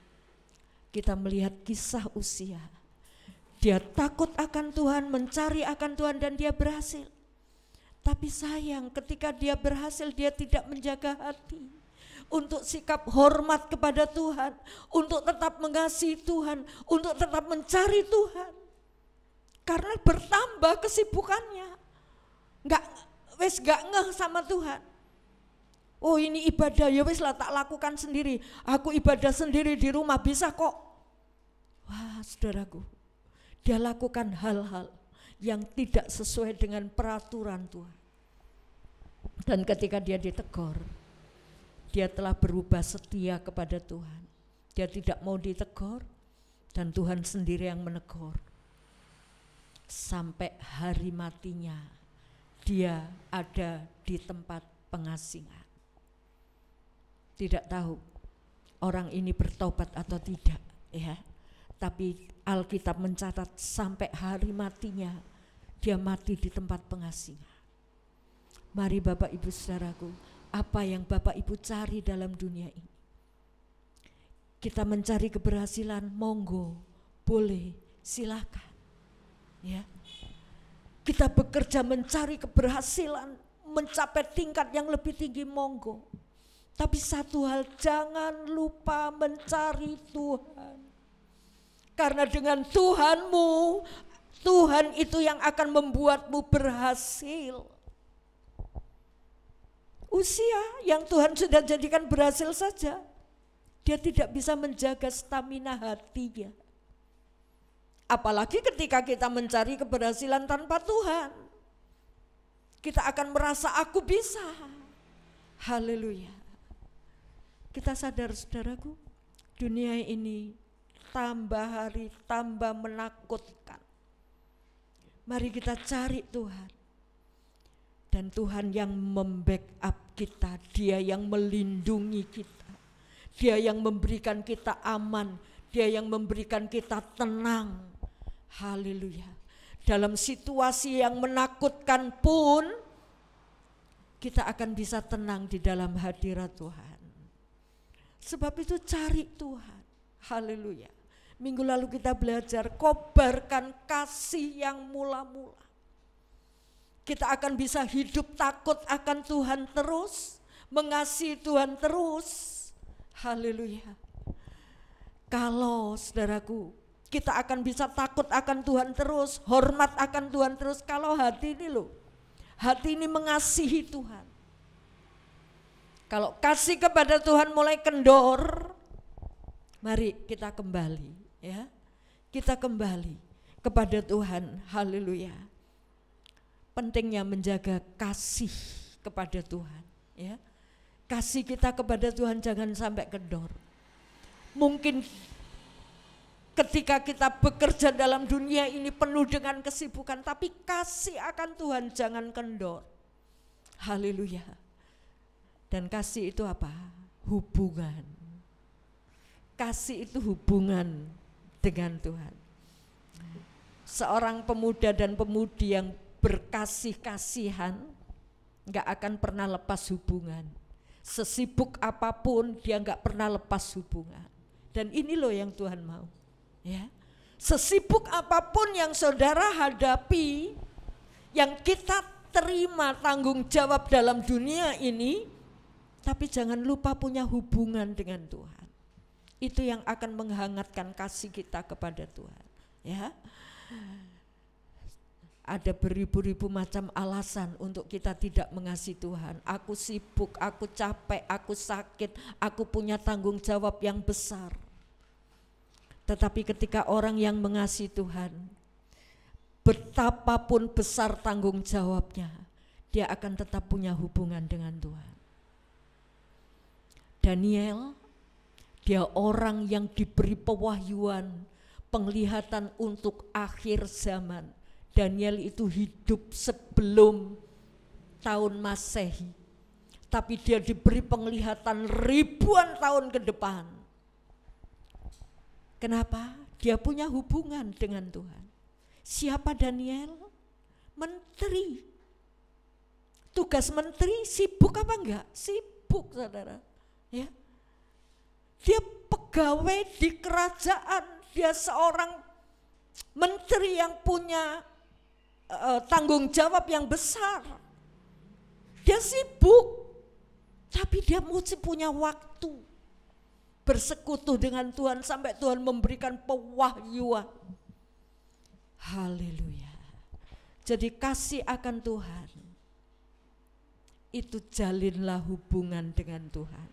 Speaker 3: kita melihat kisah Usia. Dia takut akan Tuhan, mencari akan Tuhan, dan dia berhasil. Tapi sayang, ketika dia berhasil, dia tidak menjaga hati untuk sikap hormat kepada Tuhan, untuk tetap mengasihi Tuhan, untuk tetap mencari Tuhan. Karena bertambah kesibukannya, nggak ngeh sama Tuhan. Oh ini ibadah, ya wis lah tak lakukan sendiri. Aku ibadah sendiri di rumah bisa kok. Wah saudaraku, dia lakukan hal-hal yang tidak sesuai dengan peraturan Tuhan. Dan ketika dia ditegur, dia telah berubah setia kepada Tuhan. Dia tidak mau ditegur, dan Tuhan sendiri yang menegur. Sampai hari matinya dia ada di tempat pengasingan. Tidak tahu orang ini bertobat atau tidak ya. Tapi Alkitab mencatat sampai hari matinya dia mati di tempat pengasingan. Mari Bapak Ibu saudaraku, apa yang Bapak Ibu cari dalam dunia ini? Kita mencari keberhasilan, monggo, boleh, silakan. Ya. Kita bekerja mencari keberhasilan, mencapai tingkat yang lebih tinggi, monggo. Tapi satu hal, jangan lupa mencari Tuhan. Karena dengan Tuhanmu, Tuhan itu yang akan membuatmu berhasil. Usia yang Tuhan sudah jadikan berhasil saja, dia tidak bisa menjaga stamina hatinya. Apalagi ketika kita mencari keberhasilan tanpa Tuhan, kita akan merasa aku bisa. Haleluya. Kita sadar saudaraku, dunia ini tambah hari tambah menakutkan. Mari kita cari Tuhan. Dan Tuhan yang membackup kita, Dia yang melindungi kita, Dia yang memberikan kita aman, Dia yang memberikan kita tenang. Haleluya. Dalam situasi yang menakutkan pun kita akan bisa tenang di dalam hadirat Tuhan. Sebab itu cari Tuhan. Haleluya. Minggu lalu kita belajar kobarkan kasih yang mula-mula. Kita akan bisa hidup takut akan Tuhan terus, mengasihi Tuhan terus. Haleluya. Kalau saudaraku, kita akan bisa takut akan Tuhan terus, hormat akan Tuhan terus, kalau hati ini loh, hati ini mengasihi Tuhan. Kalau kasih kepada Tuhan mulai kendor, mari kita kembali ya. Kita kembali kepada Tuhan. Haleluya. Pentingnya menjaga kasih kepada Tuhan ya. Kasih kita kepada Tuhan jangan sampai kendor. Mungkin ketika kita bekerja dalam dunia ini penuh dengan kesibukan, tapi kasih akan Tuhan jangan kendor. Haleluya. Dan kasih itu apa? Hubungan. Kasih itu hubungan dengan Tuhan. Seorang pemuda dan pemudi yang berkasih-kasihan gak akan pernah lepas hubungan. Sesibuk apapun dia gak pernah lepas hubungan. Dan ini loh yang Tuhan mau ya. Sesibuk apapun yang saudara hadapi, yang kita terima tanggung jawab dalam dunia ini, tapi jangan lupa punya hubungan dengan Tuhan. Itu yang akan menghangatkan kasih kita kepada Tuhan ya. Ada beribu-ribu macam alasan untuk kita tidak mengasihi Tuhan. Aku sibuk, aku capek, aku sakit, aku punya tanggung jawab yang besar. Tetapi ketika orang yang mengasihi Tuhan, betapapun besar tanggung jawabnya, dia akan tetap punya hubungan dengan Tuhan. Daniel, dia orang yang diberi pewahyuan, penglihatan untuk akhir zaman. Daniel itu hidup sebelum tahun Masehi, tapi dia diberi penglihatan ribuan tahun ke depan. Kenapa? Dia punya hubungan dengan Tuhan. Siapa Daniel? Menteri. Tugas menteri sibuk apa enggak? Sibuk, saudara. Ya. Dia pegawai di kerajaan, dia seorang menteri yang punya tanggung jawab yang besar. Dia sibuk, tapi dia mesti punya waktu bersekutu dengan Tuhan sampai Tuhan memberikan pewahyuan. Haleluya. Jadi kasih akan Tuhan, itu jalinlah hubungan dengan Tuhan.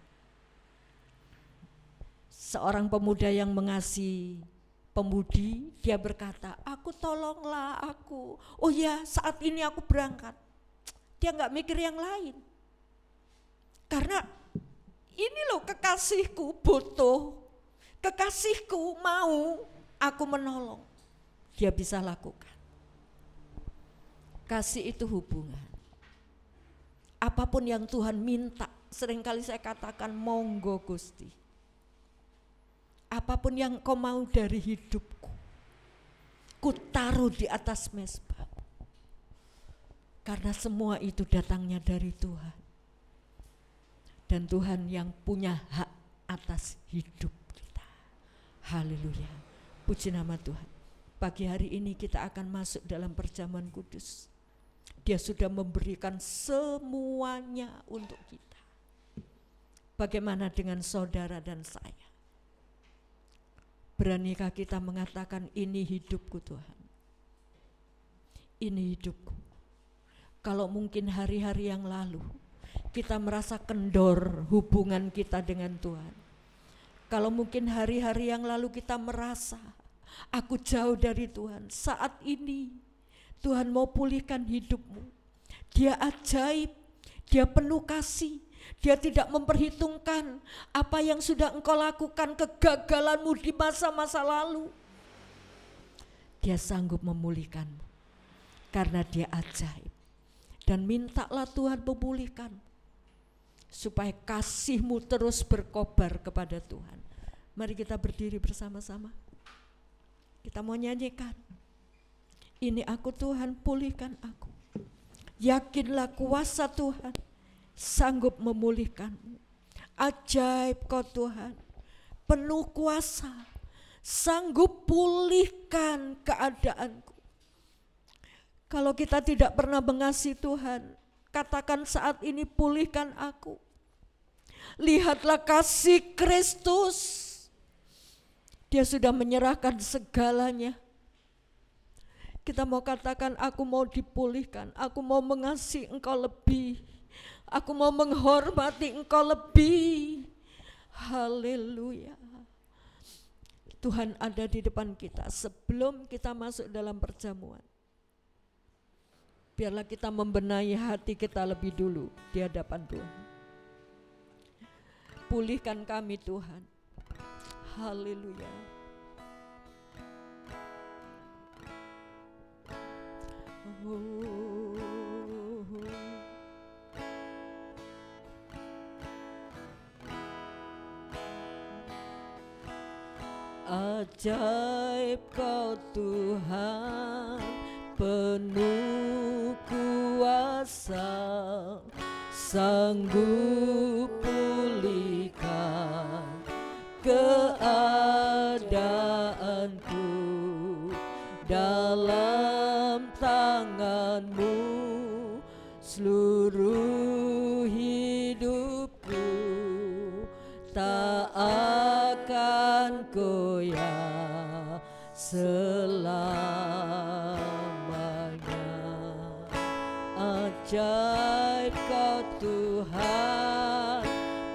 Speaker 3: Seorang pemuda yang mengasihi pemudi, dia berkata, aku tolonglah aku. Oh ya, saat ini aku berangkat. Dia enggak mikir yang lain. Karena ini loh kekasihku butuh, kekasihku mau aku menolong. Dia bisa lakukan. Kasih itu hubungan. Apapun yang Tuhan minta, seringkali saya katakan monggo Gusti. Apapun yang kau mau dari hidupku, ku taruh di atas mezbah. Karena semua itu datangnya dari Tuhan. Dan Tuhan yang punya hak atas hidup kita. Haleluya. Puji nama Tuhan. Pagi hari ini kita akan masuk dalam perjamuan kudus. Dia sudah memberikan semuanya untuk kita. Bagaimana dengan saudara dan saya? Beranikah kita mengatakan ini hidupku Tuhan? Ini hidupku. Kalau mungkin hari-hari yang lalu kita merasa kendor hubungan kita dengan Tuhan. Kalau mungkin hari-hari yang lalu kita merasa aku jauh dari Tuhan. Saat ini Tuhan mau pulihkan hidupmu. Dia ajaib, dia penuh kasih. Dia tidak memperhitungkan apa yang sudah engkau lakukan, kegagalanmu di masa-masa lalu. Dia sanggup memulihkanmu karena dia ajaib. Dan mintalah Tuhan memulihkan supaya kasihmu terus berkobar kepada Tuhan. Mari kita berdiri bersama-sama. Kita mau nyanyikan. Ini aku Tuhan, pulihkan aku. Yakinlah kuasa Tuhan sanggup memulihkanmu. Ajaib kau Tuhan, penuh kuasa, sanggup pulihkan keadaanku. Kalau kita tidak pernah mengasihi Tuhan, katakan saat ini pulihkan aku. Lihatlah kasih Kristus. Dia sudah menyerahkan segalanya. Kita mau katakan aku mau dipulihkan, aku mau mengasihi engkau lebih. Aku mau menghormati engkau lebih. Haleluya. Tuhan ada di depan kita sebelum kita masuk dalam perjamuan. Biarlah kita membenahi hati kita lebih dulu di hadapan Tuhan. Pulihkan kami Tuhan. Haleluya. Ajaib kau Tuhan, penuh kuasa, sanggup pulihkan keadaanku. Dalam tangan-Mu seluruh hidupku tak akan goyah selamanya. Ajaib Kau Tuhan,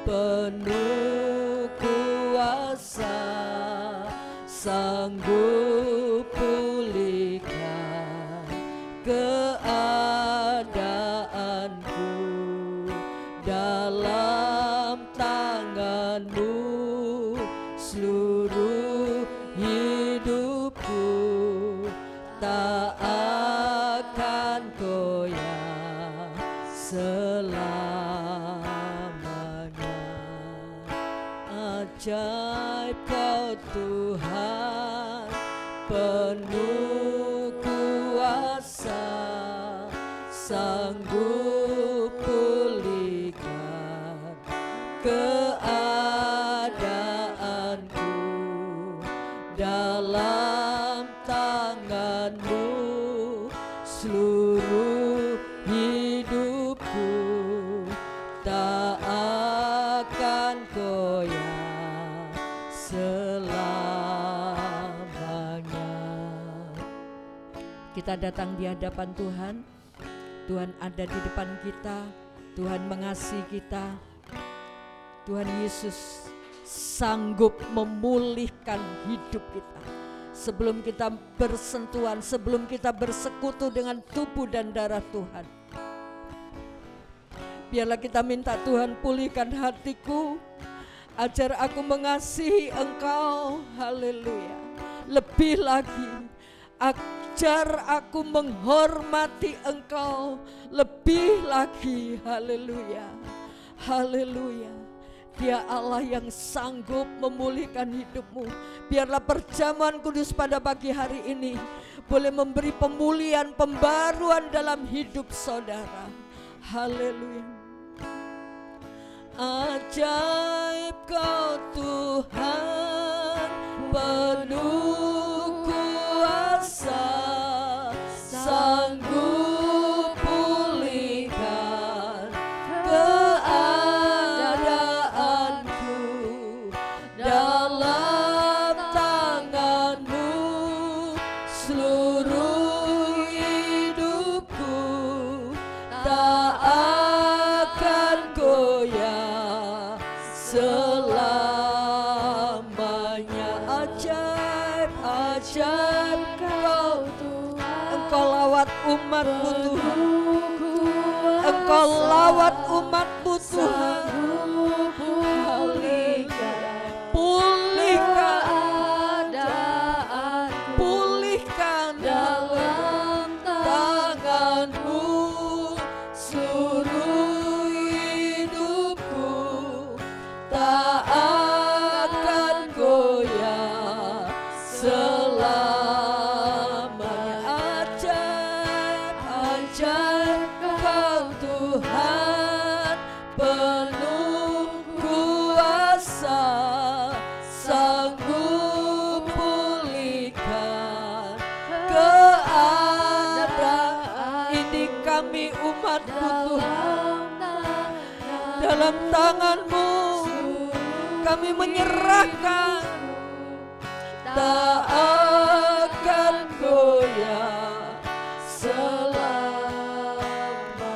Speaker 3: penuh kuasa, sanggup pulihkan keadaanku. Dalam tangan-Mu seluruh hidupku, tak akan goyah selamanya. Ajaib Kau Tuhan, penuh kuasa, sanggup pulihkan keadaanku. Dalam tangan-Mu seluruh hidupku, tak akan goyah selamanya. Kita datang di hadapan Tuhan. Tuhan ada di depan kita. Tuhan mengasihi kita. Tuhan Yesus sanggup memulihkan hidup kita. Sebelum kita bersentuhan, sebelum kita bersekutu dengan tubuh dan darah Tuhan, biarlah kita minta Tuhan, pulihkan hatiku, ajar aku mengasihi Engkau. Haleluya. Lebih lagi, ajar aku menghormati Engkau lebih lagi. Haleluya. Haleluya. Dia Allah yang sanggup memulihkan hidupmu. Biarlah perjamuan kudus pada pagi hari ini boleh memberi pemulihan, pembaruan dalam hidup saudara. Haleluya. Ajaib Kau Tuhan, penuh kuasa, sanggup pulihkan keadaanku. Dalam tangan-Mu seluruh hidupku, tak akan goyah selamanya. Ajaib, ajaib Kau Tuhan. Engkau lawat umat-Mu Tuhan. Engkau lawat umat-Mu Tuhan. Pulihkan, pulihkan dalam tangan-Mu seluruh hidupku, tak akan goyah selamanya. Ajaib, ajaib Kau Tuhan, penuh kuasa, sanggup pulihkan keadaan. Ini kami umat-Mu Tuhan, dalam tangan-Mu kami menyerahkan, tak akan goyah selamanya.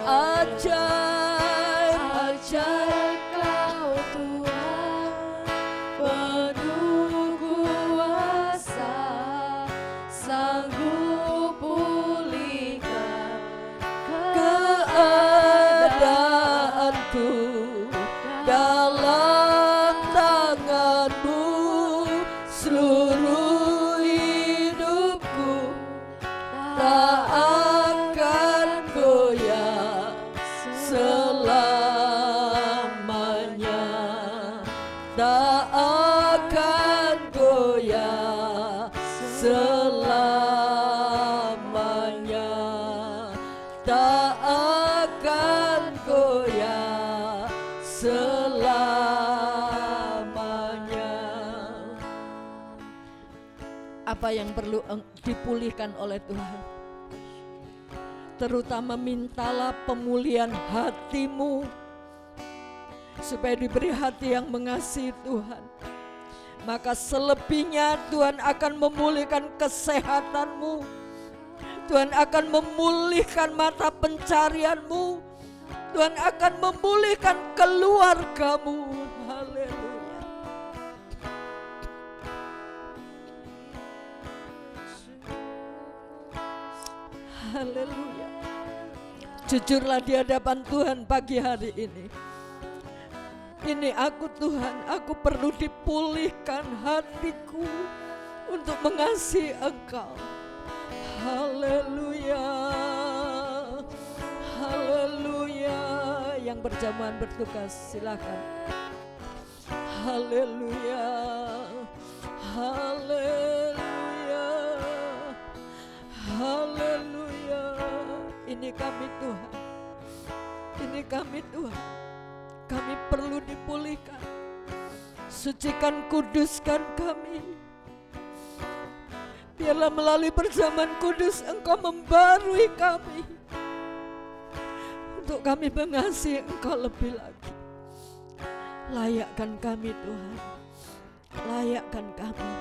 Speaker 3: Ajaib, ajaib Kau Tuhan, penuh kuasa, sanggup pulihkan keadaanku. Dalam tangan-Mu seluruh hidupku, tak akan goyah selamanya. Tak akan goyah selamanya. Tak akan goyah selamanya. Apa yang perlu dipulihkan oleh Tuhan? Terutama mintalah pemulihan hatimu, supaya diberi hati yang mengasihi Tuhan. Maka selebihnya Tuhan akan memulihkan kesehatanmu, Tuhan akan memulihkan mata pencarianmu. Tuhan akan memulihkan keluargamu. Haleluya. Haleluya. Jujurlah di hadapan Tuhan pagi hari ini. Ini aku Tuhan, aku perlu dipulihkan hatiku untuk mengasihi Engkau. Haleluya. Haleluya. Yang berjamaah bertugas silakan. Haleluya. Haleluya. Haleluya. Ini kami Tuhan. Ini kami Tuhan. Kami perlu dipulihkan. Sucikan, kuduskan kami. Biarlah melalui perjamuan kudus Engkau membarui kami, untuk kami mengasihi Engkau lebih lagi. Layakkan kami Tuhan, layakkan kami.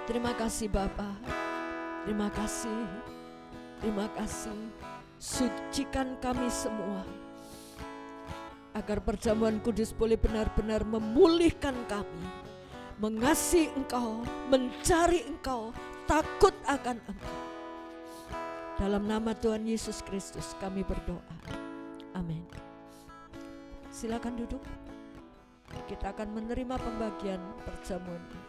Speaker 3: Terima kasih Bapa, terima kasih, terima kasih. Sucikan kami semua, agar perjamuan kudus boleh benar-benar memulihkan kami, mengasihi Engkau, mencari Engkau, takut akan Engkau. Dalam nama Tuhan Yesus Kristus kami berdoa. Amin. Silakan duduk. Kita akan menerima pembagian perjamuan ini.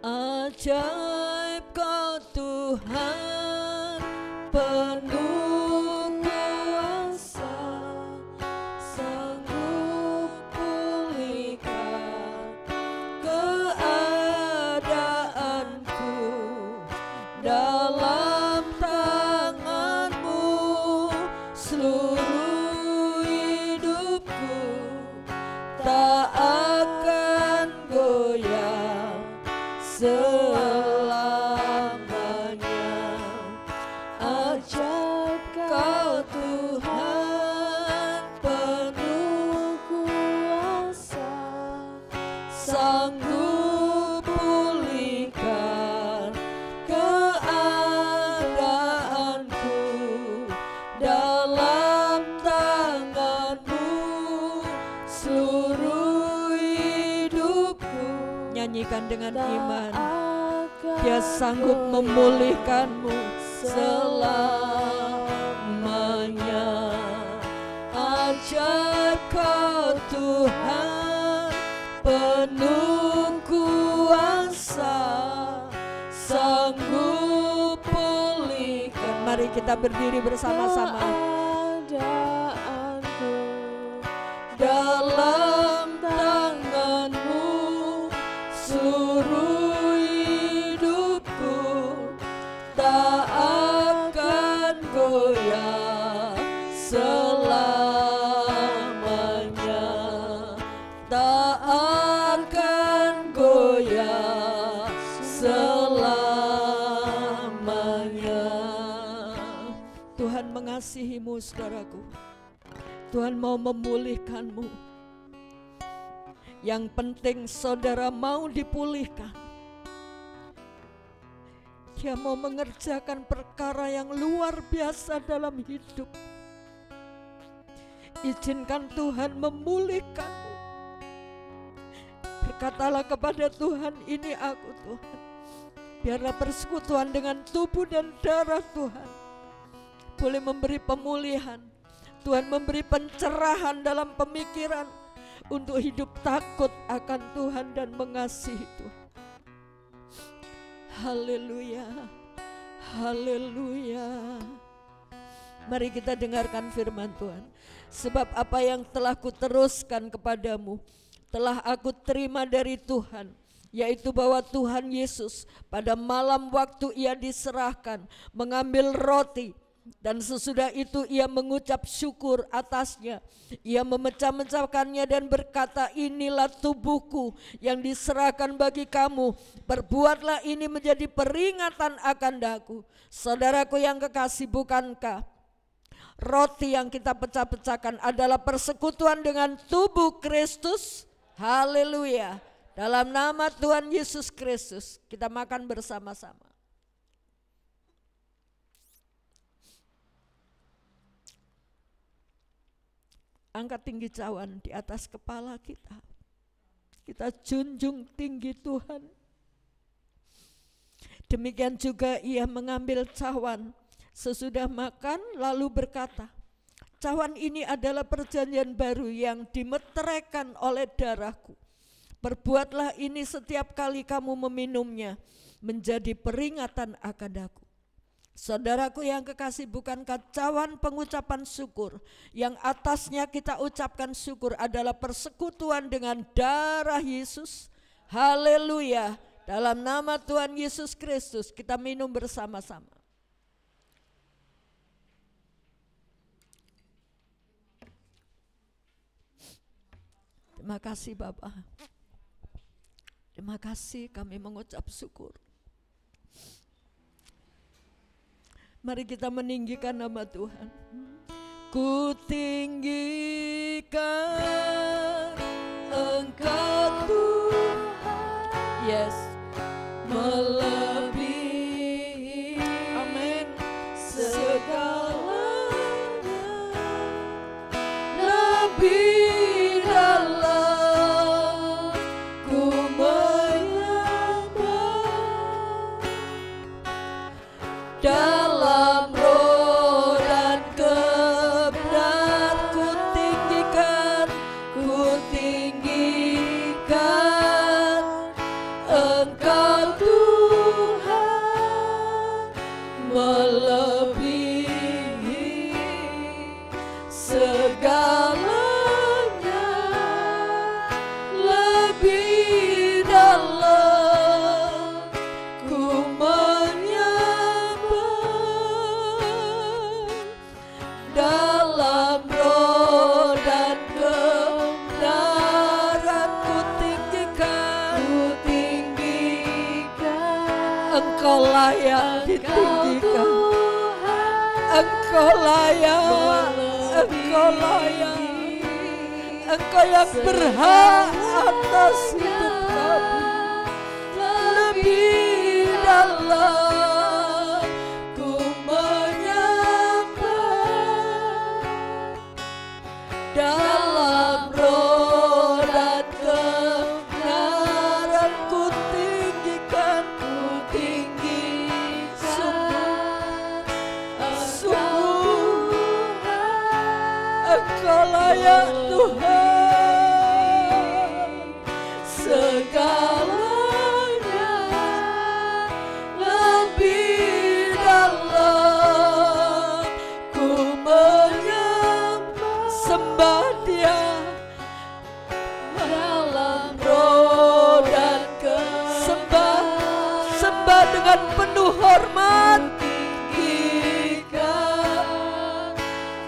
Speaker 3: Ajaib Kau Tuhan, penuh kuasa, sanggup pulihkan keadaanku. Dalam tangan-Mu seluruh hidupku tak akan goyang selamanya. Ajaib Kau Tuhan, penuh kuasa, sanggup pulihkan keadaanku. Dalam tangan-Mu seluruh hidupku. Nyanyikan dengan iman. Dia sanggup memulihkanmu selamanya. Ajaib Kau Tuhan, penuh kuasa, sanggup pulihkan. Mari kita berdiri bersama-sama. Dalam tangan-Mu seluruh hidupku tak akan goyang selamanya, tak akan goyang selamanya. Tuhan mengasihimu saudaraku. Tuhan mau memulihkanmu. Yang penting saudara mau dipulihkan. Dia mau mengerjakan perkara yang luar biasa dalam hidup. Izinkan Tuhan memulihkanmu. Berkatalah kepada Tuhan, ini aku Tuhan. Biarlah persekutuan dengan tubuh dan darah Tuhan boleh memberi pemulihan. Tuhan memberi pencerahan dalam pemikiran untuk hidup takut akan Tuhan dan mengasihi Tuhan. Haleluya, haleluya. Mari kita dengarkan firman Tuhan. Sebab apa yang telah kuteruskan kepadamu telah aku terima dari Tuhan, yaitu bahwa Tuhan Yesus pada malam waktu Ia diserahkan mengambil roti, dan sesudah itu Ia mengucap syukur atasnya. Ia memecah-mecahkannya dan berkata, inilah tubuhku yang diserahkan bagi kamu. Perbuatlah ini menjadi peringatan akan daku. Saudaraku yang kekasih, bukankah roti yang kita pecah-pecahkan adalah persekutuan dengan tubuh Kristus? Haleluya. Dalam nama Tuhan Yesus Kristus kita makan bersama-sama. Angkat tinggi cawan di atas kepala kita. Kita junjung tinggi Tuhan. Demikian juga ia mengambil cawan sesudah makan lalu berkata, cawan ini adalah perjanjian baru yang dimeteraikan oleh darahku. Perbuatlah ini setiap kali kamu meminumnya menjadi peringatan akan aku. Saudaraku yang kekasih, bukankah cawan pengucapan syukur yang atasnya kita ucapkan syukur adalah persekutuan dengan darah Yesus? Haleluya. Dalam nama Tuhan Yesus Kristus kita minum bersama-sama. Terima kasih Bapa. Terima kasih, kami mengucap syukur. Mari kita meninggikan nama Tuhan. Ku tinggikan Engkau Tuhan, yes, melebihi, amin, segalanya, lebih dalam ku menyembah, dalam roh dan kebenaran ku tinggikan Engkau Tuhan, melebihi segalanya, lebih dalam ku menyembah, dalam roh dan kebenaran ku tinggikan. Engkau layak ditinggikan, Engkau layak, Engkau layak, Engkau yang berhak atas hidup kami. Lebih dalam ku menyembah, dalam roh dan kebenaran ku tinggikan. Sungguh Engkau layak Tuhan, segalanya, lebih dalam ku menyembah, sembah Dia dalam roh dan sembah dengan penuh hormat. Tinggikan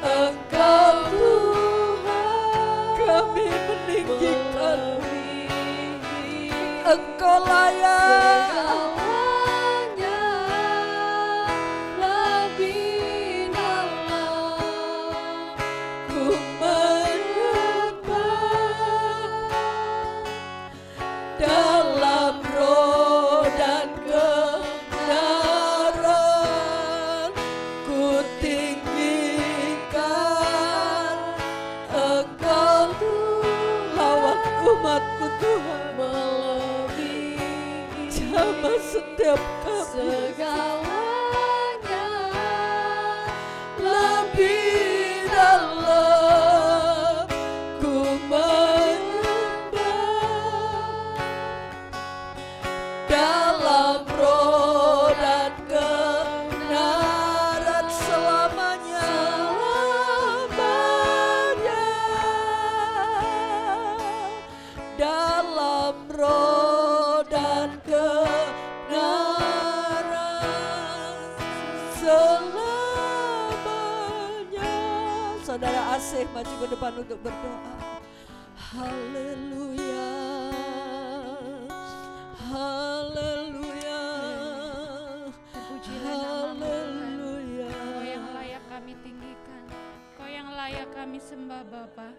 Speaker 3: Engkau Tuhan, kami meninggikan Engkau layak, segalanya, lebih dalam ku menyembah, dalam roh dan kebenaran ku tinggikan Engkau Tuhan. Lawan umatku Tuhan, melebihi jamah setiap kami, segalanya, lebih dalam ku menyembah, dalam roh dan kebenaran selamanya, dalam roh dan kebenaran selamanya. Saudara Asih maju ke depan untuk berdoa. Haleluya, haleluya, haleluya.
Speaker 5: Kau yang layak kami tinggikan, Kau yang layak kami sembah Bapa.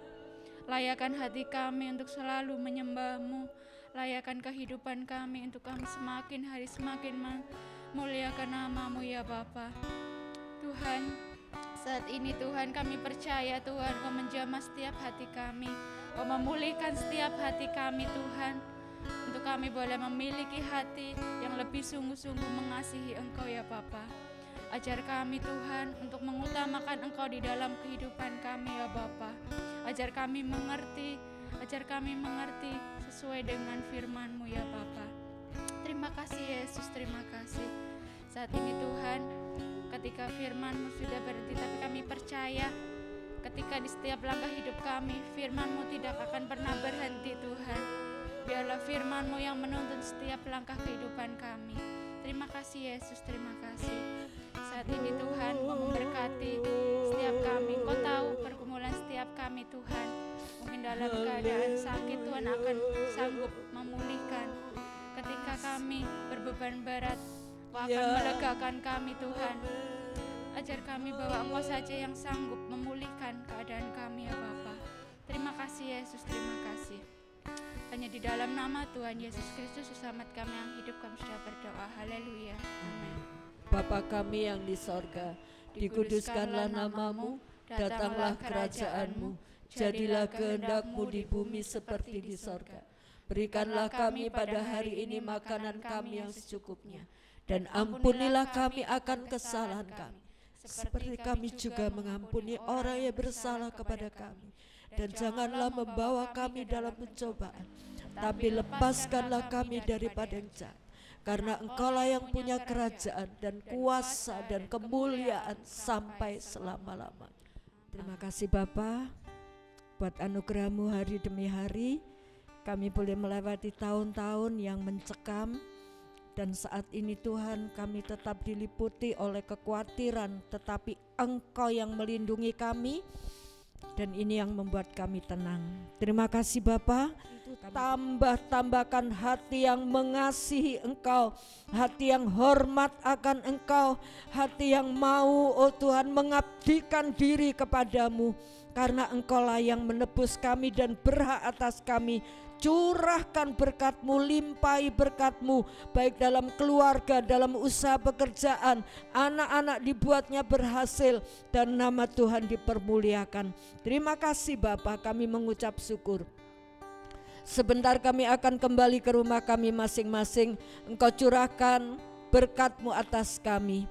Speaker 5: Layakan hati kami untuk selalu menyembah-Mu. Layakan kehidupan kami untuk kami semakin hari semakin memuliakan nama-Mu ya Bapa. Tuhan, Saat ini Tuhan kami percaya Tuhan Kau menjamah setiap hati kami, Kau memulihkan setiap hati kami Tuhan, untuk kami boleh memiliki hati yang lebih sungguh-sungguh mengasihi Engkau ya Bapa. Ajar kami Tuhan untuk mengutamakan Engkau di dalam kehidupan kami ya Bapa. Ajar kami mengerti sesuai dengan firman-Mu ya Bapa. Terima kasih Yesus, terima kasih. Saat ini Tuhan, ketika firman-Mu sudah berhenti, tapi kami percaya ketika di setiap langkah hidup kami, firman-Mu tidak akan pernah berhenti Tuhan. Biarlah firman-Mu yang menuntun setiap langkah kehidupan kami. Terima kasih Yesus, terima kasih. Saat ini Tuhan mau memberkati setiap kami. Kau tahu pergumulan setiap kami Tuhan. Mungkin dalam keadaan sakit Tuhan akan sanggup memulihkan. Ketika kami berbeban berat, Kau akan melegakan kami Tuhan. Ajar kami bahwa Engkau saja yang sanggup memulihkan keadaan kami ya Bapa. Terima kasih Yesus, terima kasih. Hanya di dalam nama Tuhan Yesus Kristus Selamat kami yang hidup, kami sudah berdoa. Haleluya. Amin.
Speaker 3: Bapa kami yang di sorga, dikuduskanlah nama-Mu, datanglah kerajaan-Mu, jadilah kehendak-Mu di bumi seperti di sorga. Berikanlah kami pada hari ini makanan kami yang secukupnya, dan ampunilah kami akan kesalahan kami, seperti kami juga mengampuni orang yang bersalah kepada kami. Dan janganlah membawa kami dalam pencobaan, tapi lepaskanlah kami daripada yang jahat. Karena Engkaulah yang punya kerajaan dan kuasa dan kemuliaan sampai selama-lamanya. Terima kasih Bapa buat anugerah-Mu hari demi hari. Kami boleh melewati tahun-tahun yang mencekam, dan saat ini Tuhan kami tetap diliputi oleh kekhawatiran, tetapi Engkau yang melindungi kami, dan ini yang membuat kami tenang. Terima kasih Bapa. Tambahkan hati yang mengasihi Engkau, hati yang hormat akan Engkau, hati yang mau Tuhan mengabdikan diri kepadamu, karena Engkaulah yang menebus kami dan berhak atas kami. Curahkan berkat-Mu, limpahi berkat-Mu, baik dalam keluarga, dalam usaha pekerjaan, anak-anak dibuatnya berhasil, dan nama Tuhan dipermuliakan. Terima kasih Bapa, kami mengucap syukur. Sebentar kami akan kembali ke rumah kami masing-masing. Engkau curahkan berkat-Mu atas kami.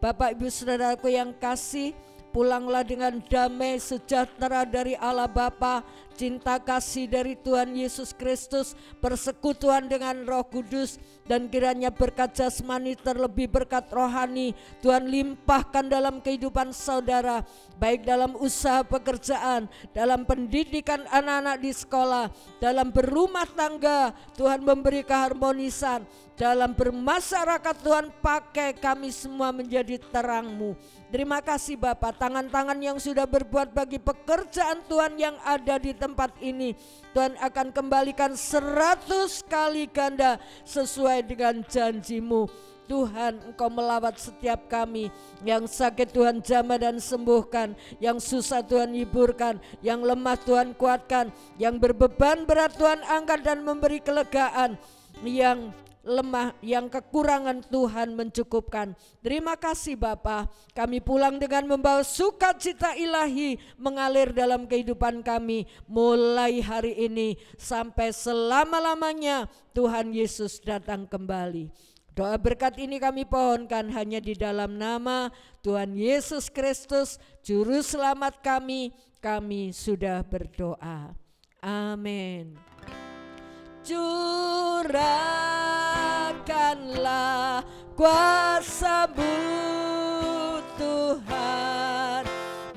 Speaker 3: Bapak Ibu Saudaraku yang kasih, pulanglah dengan damai sejahtera dari Allah Bapa, cinta kasih dari Tuhan Yesus Kristus, persekutuan dengan Roh Kudus, dan kiranya berkat jasmani terlebih berkat rohani Tuhan limpahkan dalam kehidupan saudara, baik dalam usaha pekerjaan, dalam pendidikan anak-anak di sekolah, dalam berumah tangga Tuhan memberi keharmonisan, dalam bermasyarakat Tuhan pakai kami semua menjadi terang-Mu. Terima kasih Bapak, tangan-tangan yang sudah berbuat bagi pekerjaan Tuhan yang ada di tempat ini, Tuhan akan kembalikan 100 kali ganda sesuai dengan janji-Mu. Tuhan, Engkau melawat setiap kami, yang sakit Tuhan jamah dan sembuhkan, yang susah Tuhan hiburkan, yang lemah Tuhan kuatkan, yang berbeban berat Tuhan angkat dan memberi kelegaan, yang lemah, yang kekurangan Tuhan mencukupkan. Terima kasih Bapa, kami pulang dengan membawa sukacita ilahi mengalir dalam kehidupan kami mulai hari ini sampai selama-lamanya Tuhan Yesus datang kembali. Doa berkat ini kami pohonkan hanya di dalam nama Tuhan Yesus Kristus Juru Selamat kami sudah berdoa. Amin. Curahkanlah kuasa-Mu Tuhan,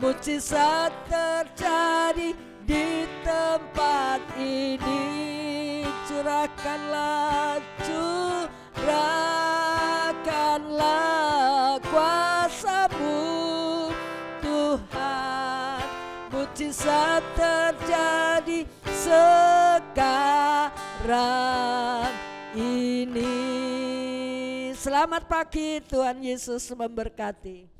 Speaker 3: mujizat terjadi di tempat ini. Curahkanlah kuasa-Mu Tuhan, mujizat terjadi sekarang ini. Selamat pagi, Tuhan Yesus memberkati.